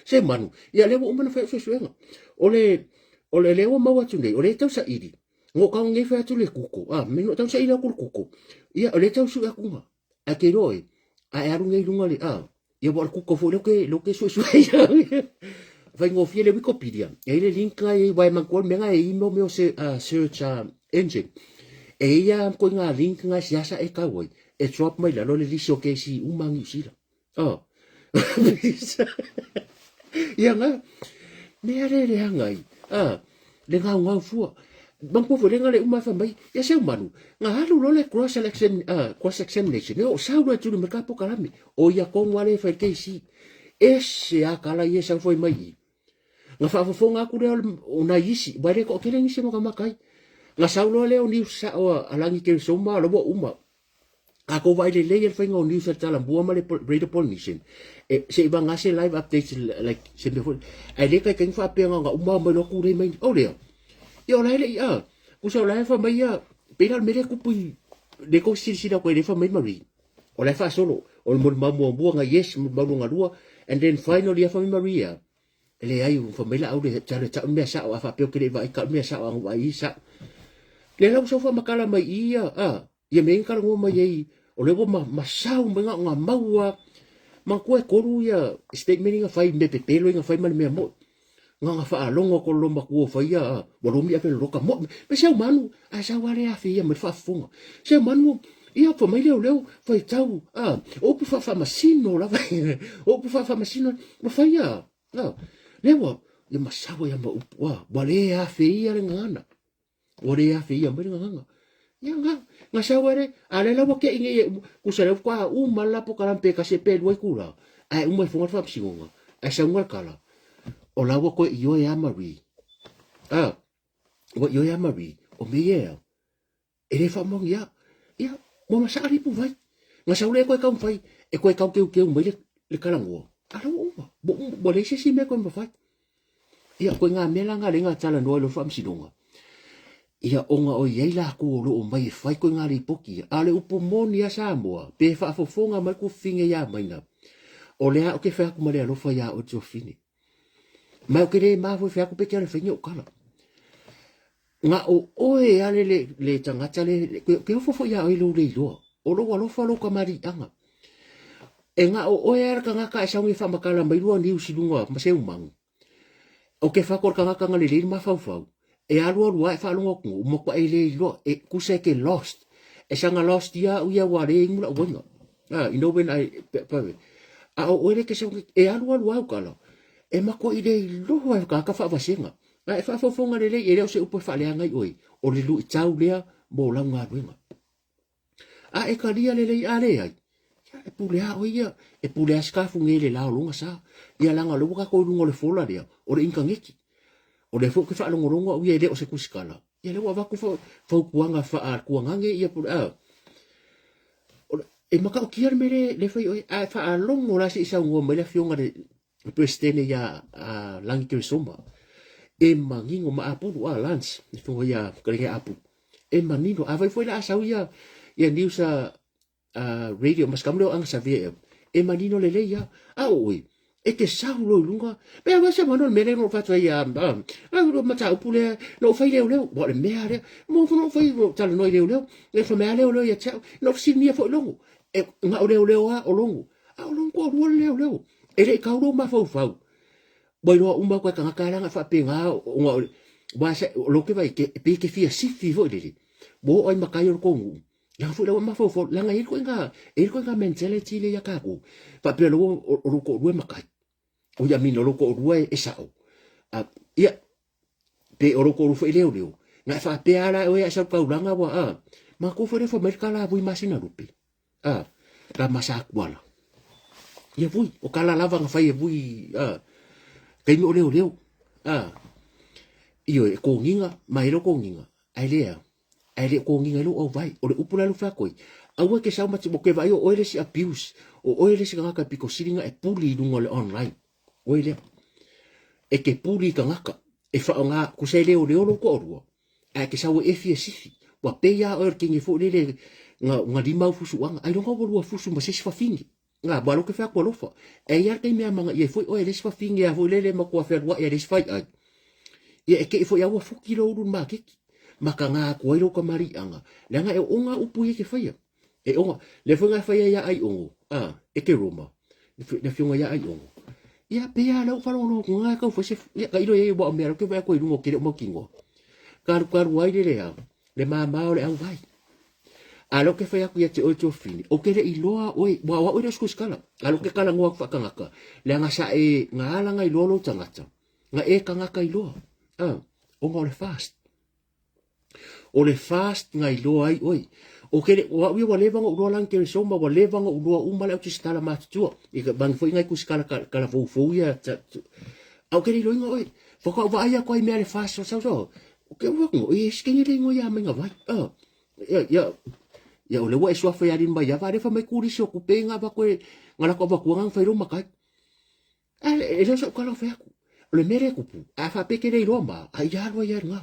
se manu ya le o mana foi so suenga o le le o mawa tune o le tau sa iri ngo ka nge fa tu le kuko me no tau sa iri ku kuko ya o le tau su aku nga a ke roi a aru ngai lunga le ya bo kuko fo lo ke so ya vai ngo fie le Wikipedia e le link ai vai man ko menga e imo me se search engine e ia ko nga link nga sia sa e ka woi e drop mai la lo le liso ke si umangi sila ia nga me are le ngai le nga nga fu bang po le nga le uma fa mai ya se manu nga halu lo le cross examination o sa lo tu le mercapo kalami o ia ko ngale fa ke si ese akala ia sa foi mai nga fa aku le ona isi bare ko kele ngi se mo kamakai nga saulo le oni sa o alangi ke so ma lo bo uma ako vai le le fa ngo ni sa tala bua ma le radio pollution se iba nga se live updates like se before ai le ka ken fa pe nga uma ma lo ku re mai o le yo le ku so le fa mai pena me le ku pu de ko si da ko le fa mai mari o le fa solo o mo mo bua nga yes mo nga lua and then finally fa mai maria le ai fa mai la au de tale ta me sa wa fa pe ke le vai ka me sa wa isa le la so fa makala mai ia ia me ka ngo mai ei o le ma sa me nga maua ma ko e koru ia statement nga fai me pe pelo nga fai mal me mo nga fa longo ko lo ma ko fa ia bo lo mi a pe lo ka mo me sa manu a sa wa le a fi ia me fa funga sa manu ia fa mai leo fa tau o pu fa masino la o pu fa masino ma fa ia lewa le masawa ya ma upwa wale ya fe ya ngana wale ya fe ya mbere nganga ya nga saware ale la ke inge kusale kwa mala po kalampe ka se pe loi kula ai mo fonga fa psinga ai sa ngwa kala o la ko yo ya mari yo ya mari o me ya ele fa mong ya mo masari pu vai nga sawle ko ka fai e ko ka ke mo le kalango ala bo le si me ko mo fa ia ko nga mela nga le nga tala no lo fam sidonga ia onga o ye la ko lo mai fai ko nga ri poki ale upo moni ya samboa pe fa fofonga mai ku finge ya maina o le o ke fa ku male lo fa ya o jo fini ma o ke le ma fo fa ku pe ke le finge o kala nga o e ale le tanga tale ke fo ya o lo o lo fa lo ka mari anga e nga o e ka nga ka sa ngi fa makala mai lo ni usilunga ma se umang o ke fa ko ka nga le ma fa e alu e fa longo ku mo ko e le lo e ku se ke lost e sanga lost ya u ya wa re ngula wonga you know when I o le ke se e alu ka lo e ma ko i le lo ka fa vasenga e fa fonga le e le se upo fa le ngai oi o le lu tau le mo la nga wenga e ka dia le ale ai e pulea o ia e pulea skafu ngele la longa sa ia langa lo ka ko lungo le fola dia o le inka ngeki o le fo ke fa longo longo o ia le o se kuskala ia le wa ku fo kuanga fa kuanga nge ia pulea e maka o kia mere le fai o fa longo la si sa ngo me le fionga de presidente ya langi ke soma e mangingo ma apu lance e fo ya kare apu e manino a vai foi la sa ia news radio mas kamlo ang savie e manino le ya oi e ke saulo lunga pe va se mano me no fa ya lo mata upule no fai le bo le me are mo no fai tal no le e fa me le ya cha no si ni fo longo e nga le o longo o le e le ka ro ma fo bo lo uma ko ka ka nga fa pe nga nga ba se lo ke vai ke pe ke fia si fi vo le bo oi makayo ko ya fu la ma fo la nga ko nga mentality le ya ka ko pa pe lo ko ru makai o ya mi no lo ko ru e sa o ia pe o ko ru fo le nga fa pe ala o ya sa kaulanga wa ma ko fore fo merkala vui masina rupi ka masa kwala ia vui o kala lava nga fai vui kai mi o leo io e ko nginga mai ro ko nginga ai le ko nginga lo o vai o le upula lo fa koi aua ke sa mati mo ke vai o ele si abuse o ele si nga ka piko siringa e puli lunga le online o ele e ke puli ka ngaka e fa nga ku se leo lo ko ro a ke sa o e fi sifi wa pe ya o ke ngi fo le nga di mau fusu wanga ai longa bo fusu ma se fa fingi nga ba lo ke fa ko lo fa e ya ke me manga ye fo o ele si fa fingi a fo le ma ko fa wa e le si fa ai ye ke fo ya wa fu kilo ru ma ke maka nga ko iro ka mari anga le nga e onga upu ye ke fa ya e onga le fo nga fa ya ai ongo e ke roma le fo nga ya ai ongo ya pe ya lo fa lo nga ka fo se ka iro ye bo me ke va ko iro mo ke mo kingo karu wai le mamao le au vai alo ke fai aku ia te oito fini o ke le iloa oi wa oi sku skala alo ke kala ngua whakangaka le anga sa e nga ala nga iloa lo tangata nga e kangaka iloa o nga o le fast nga iloa ai oi o ke le wa levanga uloa lang ke soma wa levanga uloa umala au tistala matutua i ka bang foi ngai ku skala kala fo ia au ke le iloa oi foko wa ia ko ai me le fast so o ke wo e skenge le ngoia menga vai ya ole wa swa fa ya din ba ya va re fa mai kuri so ku penga ba ko ngala ko ba ku ngang fa ro makai e so ko la fa ku le mere ku pu a fa pe ke le roma a ya ro ya nga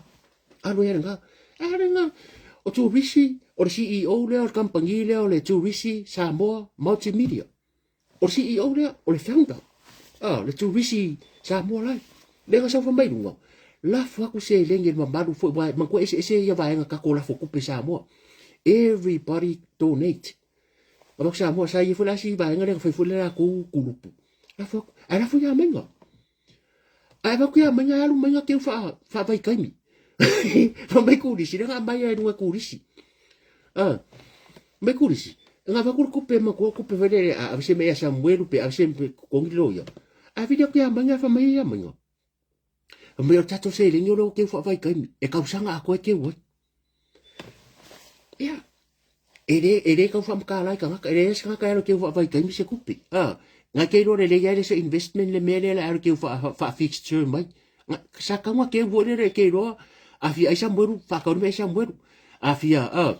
o tu risi o CEO le o company le o le tu risi Samoa multimedia o CEO le o le founder le tu risi Samoa lai le ga sa fa mai lunga la fa ku se lenge ma maru fo ba ma ko ese ya va nga ka ko la fo ku pe Samoa everybody donate ama Samoa sa yifu la si ba nga le fa fu le la ku kulupu la fo ya menga ai ba ku ya menga lu menga ke fa vai kai mi fa mai ku disi nga mai ai nga ku disi mai ku disi nga va ku pe ma ku pe vedere a se me ya Samuel pe a sempre con lo yo a video ku ya menga fa mai ya menga me o tato se le ngoro ke fa vai kai e ka usanga ko ke wo ya ere ka fa ka lai ka ere ska ka ke fa vai kai mi se kupi nga ke ro le ya le se investment le mele la ke fa fixed term mai sa ka wa ke wo le ke ro a fi ai samboru fa ka me samboru a fi a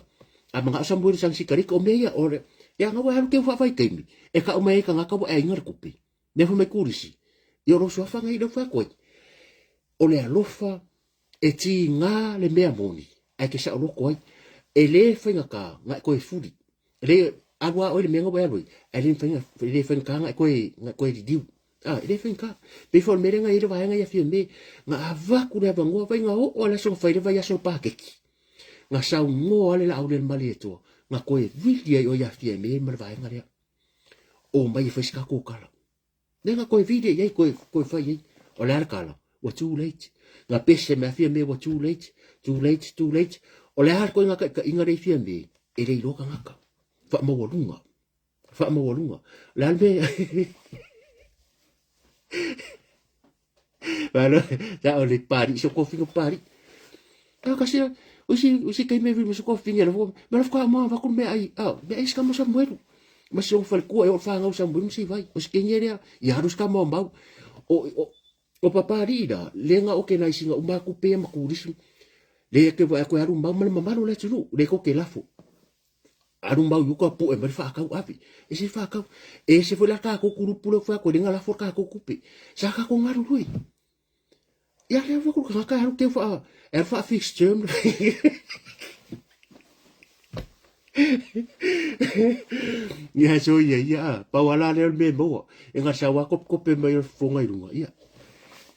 mga samboru sang sikari ko me ya ore ya nga wa ke fa vai kai mi e ka o me ka nga ka wa ai ngar kupi ne fa me kurisi yo ro so fa ngai do fa ko o le alofa e ti ngā le mea moni ai ke sa o loko ai e le whainga ka ngai koe furi le awa o le mea ngā wai e le whainga ka ngai koe di diu e le whainga ka pe fol mere ngai le waenga ia fia me ngā avaku le avangoa vai ngā o ala so whaire vai aso pākeki ngā sau ngō ale la au le mali e toa ngā koe vili ai o ia fia me mara waenga lea o mai e whaisika kōkala le ngā koe vili ai koe whai ai o le arakala wa too late nga pese me afia me wa too late o le har ko nga ka inga re fia me e re loka ngaka fa mo walunga la me bueno da o le pari so ko fingo pari ka se usi kai me vi so ko fingo me fa ma va con me ai me es ka mo sa muero ma so fa ko e o fa nga sa muero si vai o skenyeria ya rus ka mo mbau o paparira lenga o ke nai singa umaku pe makurisu le ke va ko aru mbau malo le tulu le ko ke lafo aru mbau yuko pu e fa ka api e se fa ka e se foi la ka ko kurupulo fa ko lenga la for ka ko kupe sa ka ko ngaru lui ya le fa ko ka aru ke fa fa fix term ya so ya pa wala le me mo e nga sa wa ko pe mai fo ngai runga ya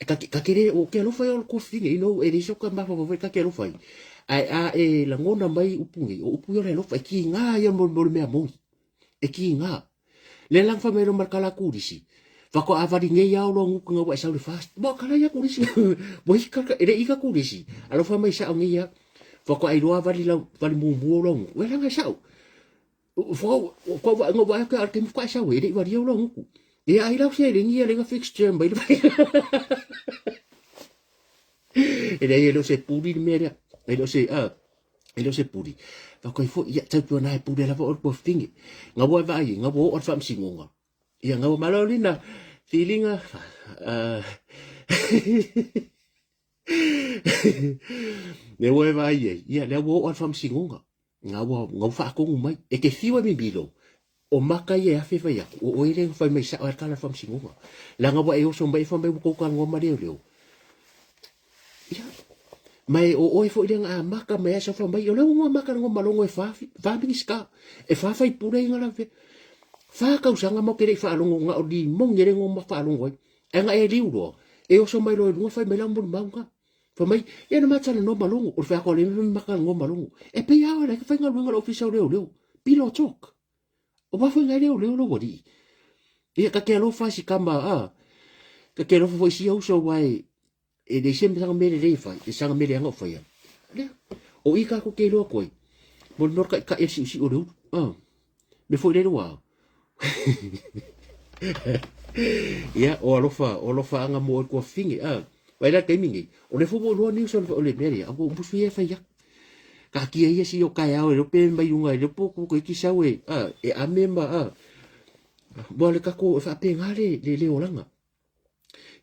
ka kere o ke lo fai o ko finge no e diso ka ma fa ka ke lo fai ai la ngona mai upungi o upu le lo fai ki nga ya mo me mo e ki nga le lang fa me ro marka la kurisi fa ko avari nge ya lo ngu nga wa sa le fast bo kala ya kurisi bo ka ere ika kurisi alo fa mai sa nge ya fa ko ai lo avari la vali mo lo we la nga sa fo ko wa ngo wa ka arkim fa sa we de vari lo ngu e ai la se le ngi le nga fix term bai e lei lo se puri mera lo se ilo se puri fa ko fo ia tau tu na puri la fo po fingi nga bo vai nga bo or fam singonga ia nga malolina feelinga ne wo vai ia le bo or fam singonga nga fa ko mai e ke fiwa mi bilo o maka ye a fefa ya o ile fa mai sa ar kala fam singonga la nga bo e o so mai fa mai ko kan ngoma leo ia mai o fo ile nga maka mai sa fa mai o le ngoma maka ngoma longo e fa biska e fa fa pure ngala fe fa ka usanga mo kere fa longo nga o di mongere ngoma fa longo e nga e liudo e o so mai lo ngo fa mai lambu manga fa mai ya na matsa no malongo o fa ko le maka ngoma longo e pe ya le fa nga longo official leo pilo talk o ba fa nga leo lo wodi ia ka ke lo fa si kamba ka ke lo fo si o so wai e de sempre sanga mele rei fai e sanga mele anga fai o ika ko ke lo koi mo no ka e si o do me foi le wa ia o alofa anga mo ko fingi vai la kemingi o le fo lo ni so o le mele a bo busu e fai ya ka ki e si o ka ya o le pe mai unga le po ko ki sa we e a memba bo le ka ko fa pe ngale le olanga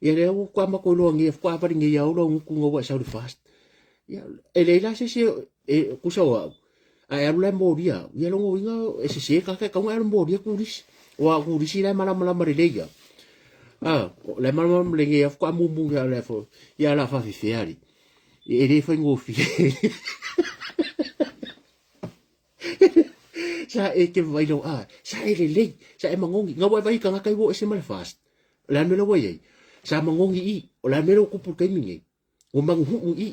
ia le o kwa ma ko lo ngi kwa pa ngi ya lo ku ngo wa sa fast ia ele la se e ku sa wa a le mo dia ia lo ngo e se ka nga mo dia ku ris wa ku ris la mala mari le ya le mala le ngi kwa mu ya le fo ya la fa fi fiari e le fa ngo fi sa e ke vai lo sa e le sa e mangongi nga wa vai ka nga kai wo e se mal fast la me lo wa ye sa mangongi i o la mero ku pukai mingi o mangu hu i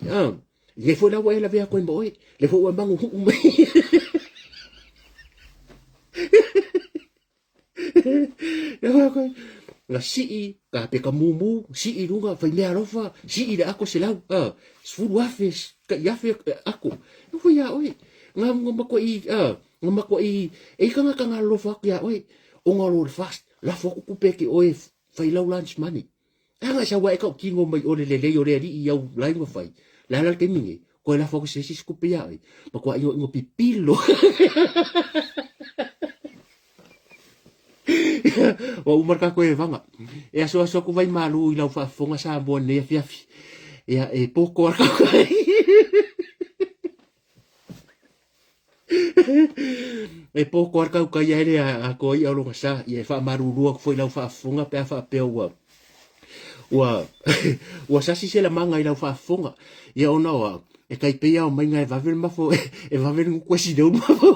le fo la wa la vea ko mbo le fo wa mangu hu mai le wa ko la si ka pe ka mumu si runga fa me arofa si da ako se la sfu wa fes ka ya fe ako fo ya oi ngam ko i ngam ko i e ka nga lo fa ya oi o ngalo fast la fo ku pe ki oi fa ila lunch money anga sa wa ka kingo mai ole le o le i au lai mo fai la ke mingi ko la fo se si skupe ya ai pa ko ai ngo pipilo o marka ko e vanga e aso ko vai malu i la fa fonga sa bo ne fiafi ya e pouco arka e pouco arka ka ya ele a ko i au lo sa e fa maru ru ko foi la fa fonga pe fa pe wa sasi se la manga i la fa fonga ia ona wa e kai pe ia o mai ngai va ver mafo e va ver un kwesi de un mafo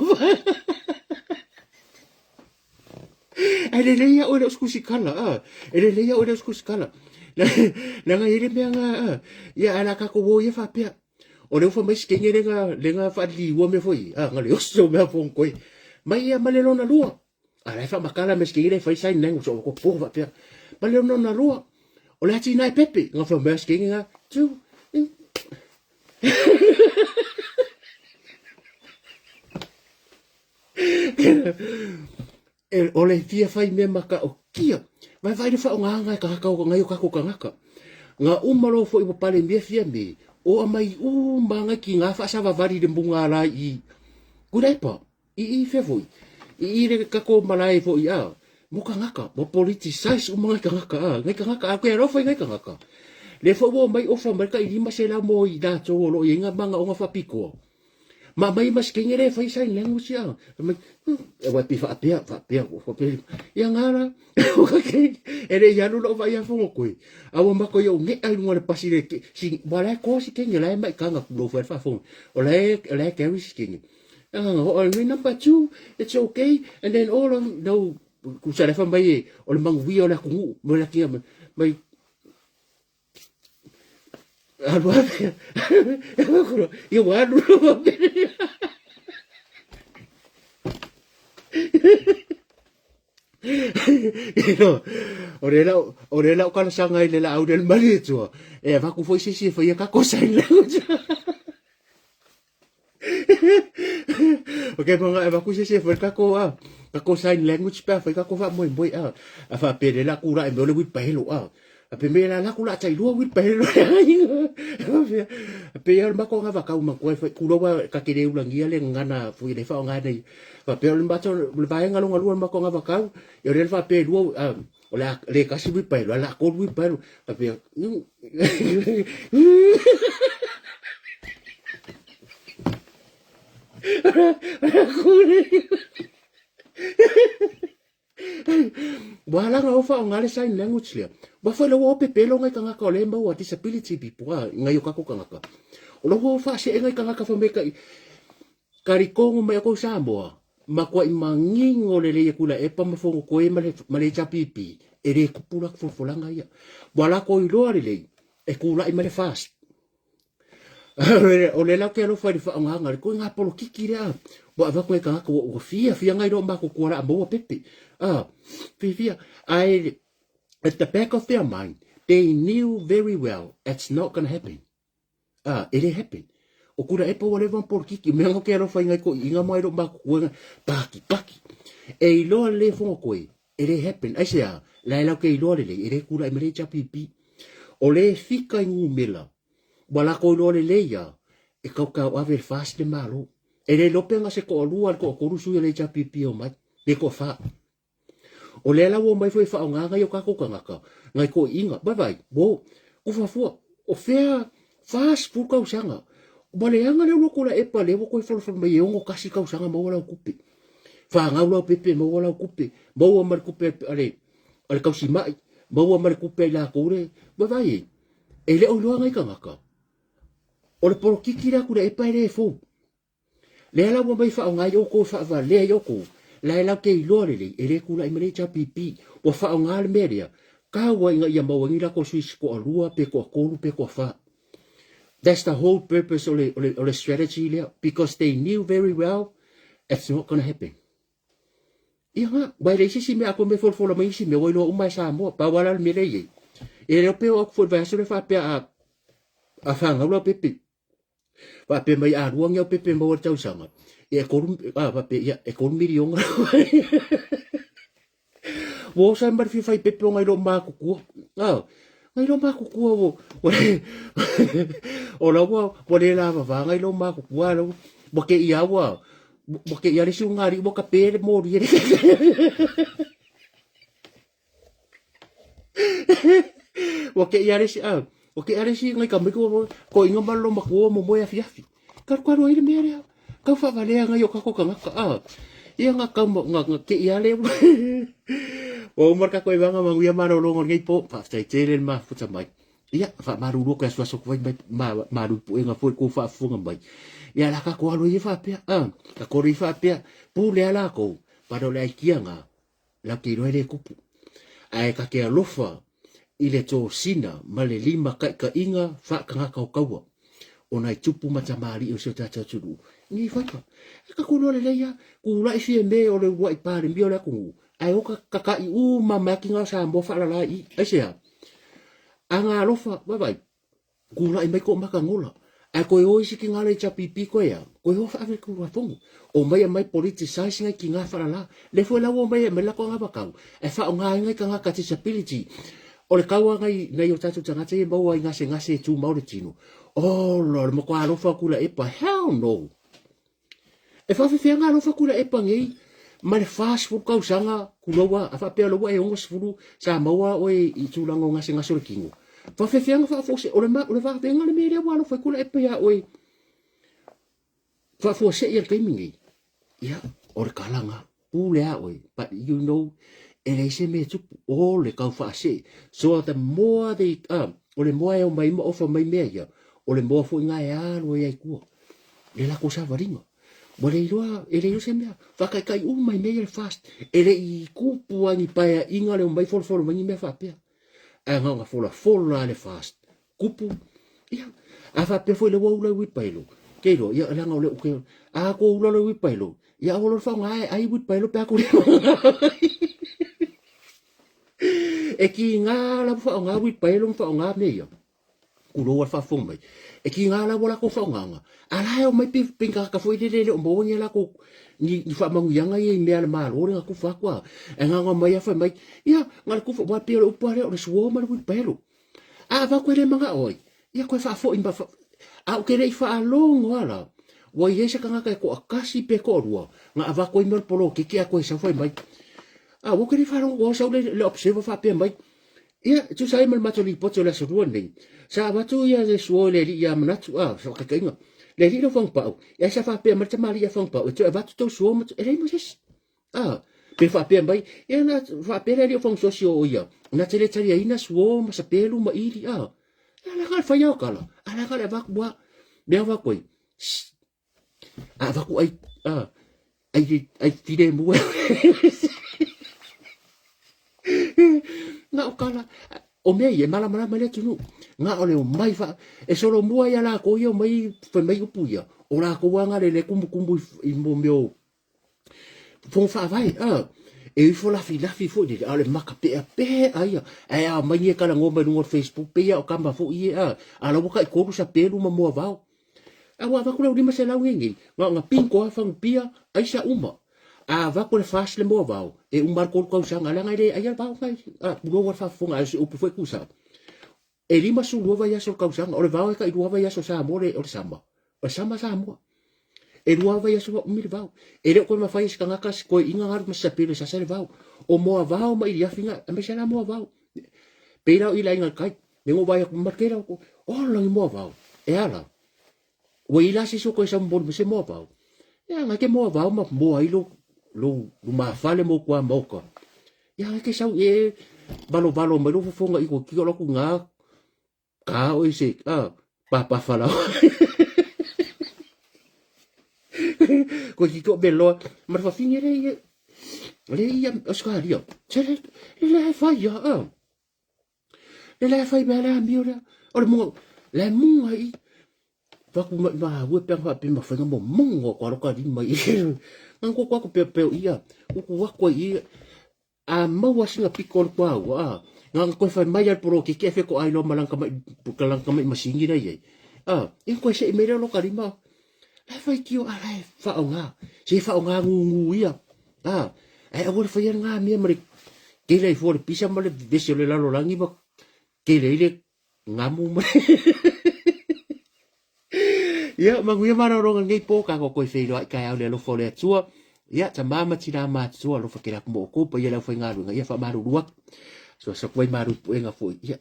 ele leia o le skusi kala ele leia o le skusi kala la ngai ele me nga ia ala ka ko wo ia fa pe o le fa mai skenge le nga fa li wo me foi nga le oso me fo koi mai ia malelo na lua ala fa makala me skenge fa sai neng so ko po va pe malelo na lua o le ati nai pepe nga fa mas kinga nga tu o le fia fai me maka o kia vai de fa nga nga ka ngai ka ko nga umalo fo ibo pale me fia me o mai manga ki nga fa sa va vari de bunga la i kurepa i fe foi i le ka ko malai fo ia mo kangaka mo politicize o mga kangaka ngai kangaka ako ero foi ngai kangaka le fo mo mai ofa mai ka ilima sela mo i da to lo inga manga o nga fa piko ma mai mas kengere fai sai language ya mai e wa pifa apia o pe ya ngara o ka ere ya no vai a fo ko a o ma ko yo nge ai mo le pasire si bala ko si kengela mai kanga lo fa fo o le ke ris king o number 2 it's okay and then all of no ku sa fa mai o le mangu wi o la ku mo la kia mai alwa yo wa no orela o kala sanga ile la audel mali tu e va ku foi si foi ka cosa ile okay ponga e va ku si foi ka ko ka ko sign language pa foi ka ko va moi a fa pere la cura e me le wi pa hello Pe me la ku la tai lua wit pe lo. Pe ya ma ko nga va ka uma ko fa ku lo wa ka ke le ulangia le ngana fu le fa nga nei. Pa pe le bato le va nga lo nga ma ko nga va ka. Yo le fa pe lu o la le ka si wit pe lo la ko wit pe lo. Pa pe Wala nga ofa nga le sign language le. Ba fa lo pe pelo nga kanga ka le mba wa disability people nga yo ka ko kanga ka. O lo fa se nga kanga ka fa me ka kari kongo me ko Samoa. Ma ko i mangingo le le kula e pa mafongo ko e male chapipi. E re kupula fo nga ya. Wala ko i lo le e kula i male fast. O le la ke lo fa di fa nga ko nga polo kikira. Wa va ko kanga ko fia nga ro ma ko kora mo pepe. Fia, at the back of their mind, they knew very well it's not going to happen. It happened. O kura e pa wale van por kiki, me ngo kero fa inga ko inga mai ro ba ko paki. E lo le fo ko e. It happened. Ai sea, la la ke lo le, e kura e mere chapipi. O le fika ngu mela. Wala ko lo le ya. E ka wa ver fast de malo. E le lo penga se ko lua ko rusu le chapipi o mai. Le ko fa. O le la wo mai foi fa nga yo ka ko nga ka ngai ko inga bye bo o fa fu o fea fast fu ka usanga o le anga le ko la e pa le ko fo mai yo ngo kasi ka usanga mo wala kupi fa nga lo pepe mo wala kupi mo mar kupi ale ka si mai mo mar kupi la ko re bye e le o lo ngai ka nga ka o le por kikira ku le e pa le fu le la wo mai fa nga yo ko fa va le yo ko la la ke ilore le ele kula i mele chapipi o fa ngal media ka wa inga ia mo ngira ko swiss ko rua pe ko pe ko fa. That's the whole purpose of the strategy there, because they knew very well it's not going to happen. Ia ba le si me ako me for mai si me wo lo mai sa mo pa wala me le ye ele pe o for va so le fa pe a fa ngalo pepe pa pe mai a ruang yo pepe mo tau sanga e korum pa pe ya e korum milion wo sa mar fi fai pepe ngai lo ma ku ngai lo ma ku wo o lo wo le la va ngai lo ma ku lo bo ke ia wa bo ke ia le su ngari bo ka pe mo ri wo ke ia le o ke are si ngai ka me ko inga malo ma ko mo moya fiafi ka ro ile me rea ka fa vale nga yo ka ko ka ia nga ka nga ke ia le o mar ka ko iba nga manguia maro lo ngai po fa tai telen ma futa mai ia fa maru ro ka so ko ma maru pu nga fu ko fa fu nga mai ia la ka ko alo i fa pe ka ko ri fa pe pu le ala ko pa do le kia nga la ki ro le kupu ai ka ke alofa ile to sina male lima ka inga fa ka kaua ona tupu matamari o se tata tulu ni fa ka ko le ya ku la fi me o le wa pa le bio la ku ai o ka i u mama ki nga sa mbo fa la i asia anga lofa bye ku la i me ko maka ngola ai ko o isi ki nga le chapipi ko ya ko ho fa ku wa fongo o mai politicize nga ki nga fa la le fo la wo mai me la ko nga ba ka e fa nga nga ka disability o le kaua ngai o tatu tangata e maua i ngase tu maure tino. Oh, lor, mo kwa alofa kula epa, hell no. E whawhewhia ngā alofa kula epa ngei, ma le fast food kau sanga, kuloa, a whapea loa e ongas furu, sa maua oe i tūlango ngase o le kingo. Whawhewhia ngā whawhose, o le whawhewhia ngā le mea wa alofa kula epa ya oe, whawhose i al keimingi. Ia, o le kalanga, pūlea oe, but you know, ele se me tupu o le kau whaase. So the more they o le moa e o mai ofa mai mea ia, o le moa fo inga e alo e ai kua. Le lako sa waringa. Mo le iloa, ele ilo se mea, whakaikai mai mea le fast, ele i kupu angi paia inga le o mai folo mai mea whapea. A nganga fola le fast. Kupu, ia, a whapea fo le waula wipailo. Keilo, ia langa o le uke, a ko ula le wipailo. Ia o le whaunga ai wipailo pe ako le e ki ngā la fa ngā wi pai lo fa ngā me yo kulo fa fo mai e ki ngala wala ko fa nganga ala o mai pinga ka foi de o mo la ko ni fa mangu yanga ye me ala mal ore ku fa kwa e nganga mai fa mai ia ngal ku fa wa pe o pare o so ma ku pelo a va ko le manga oi ia ko fa fo imba fa a o ke rei fa longo ala wa ye se kanga ko akasi pe ko rua nga va ko imba polo ke ke ko sa foi mai a wo ke rei fa longo sa le observe fa pe mai ia tu sai mal matoli poto la so nei sa va tu ia le so le ia manatu so ka kinga le ri fong pa ia sa fa pe mar tamali ia fong pa tu va tu so mo e mo ses pe fa pe mai ia na fa pe le fong so sio ia na tele tele ina so ma sa pelu ma iri ala ka fa ia kala ala ka va bua be va koi va ku ai tire mo nga o kala o me ye mala male tunu nga ole o mai fa e solo mua ya la ko yo mai fa mai upu ya o la ko wanga le kumbu i mo meo fon fa vai e fo la fi fo de ale maka pe ai a mai ye kala ngomba no Facebook pe ya o kamba fo ye ala boka ko sa pe lu mo va a wa va ko le ma se la ngi nga pinko fa pia ai sa uma va ko le fas le mo va e mar ko sanga la ngai ai va ngai no wa fa fonga o pu foi kusa e lima su luova ya so kausanga o le vau ka i luova ya so sa more o le sama sa mo e luova ya so mi le vau e le ko ma fai ska ngaka ko inga ngar ma sa pele sa le vau o mo vau ma i ya finga me sa mo vau pe la i la inga kai me ngo vai ma kera ko o lo mo vau e ala o i la si so ko sa mo se mo vau ya nga ke mo vau ma mo ai lo ma fale mo kwa mo ko ya ke sa e balo me lo fonga i ko ki lo ku nga ka o ise pa fala ko ki ko bello ma fa finire le ia oscario le fa ya le fa bela miura o mo le mo ai fa ku ma wo pe fa pe ma fa mo mo ko ka di mai ngan ko pe ia ku wa ko ia a mau wasinga pikon kwa ngang ko fa mai al pro ki ke fe ko ai lo malang kamai masingi na ye e ko se me lo kalima la fa ki o ala fa nga se fa nga ngu ia e a wo fa ia nga mi mari ke le fo le pisa male de le la lo langi ba ke le nga mu ya ma ngue mara ro ngai po ka ko fe lo ka ya le lo fo le tua ya ta mama tina ma tua lo fa ke la mo ko pa ya la fa nga lu ya fa maru ruak so kwai maru puenga foi ya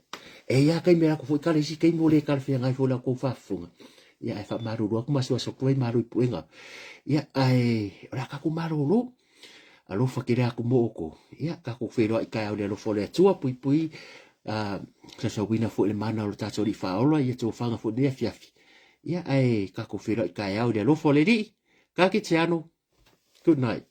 ya kai me ko foi kale si kai mo le kal fe ngai fo la ko fa funga ya fa maru ruak ma so kwai maru puenga ya ai ra ka ko maru lo alo fa ke la ko mo ko ya ka ko fe lo ka ya le lo fo le tua pui sa wina fo le mana lo ta so di fa ola ya to fanga fo de fiafi ya ai ka ko fe lo ka ya le lo fo le di ka ki tiano good night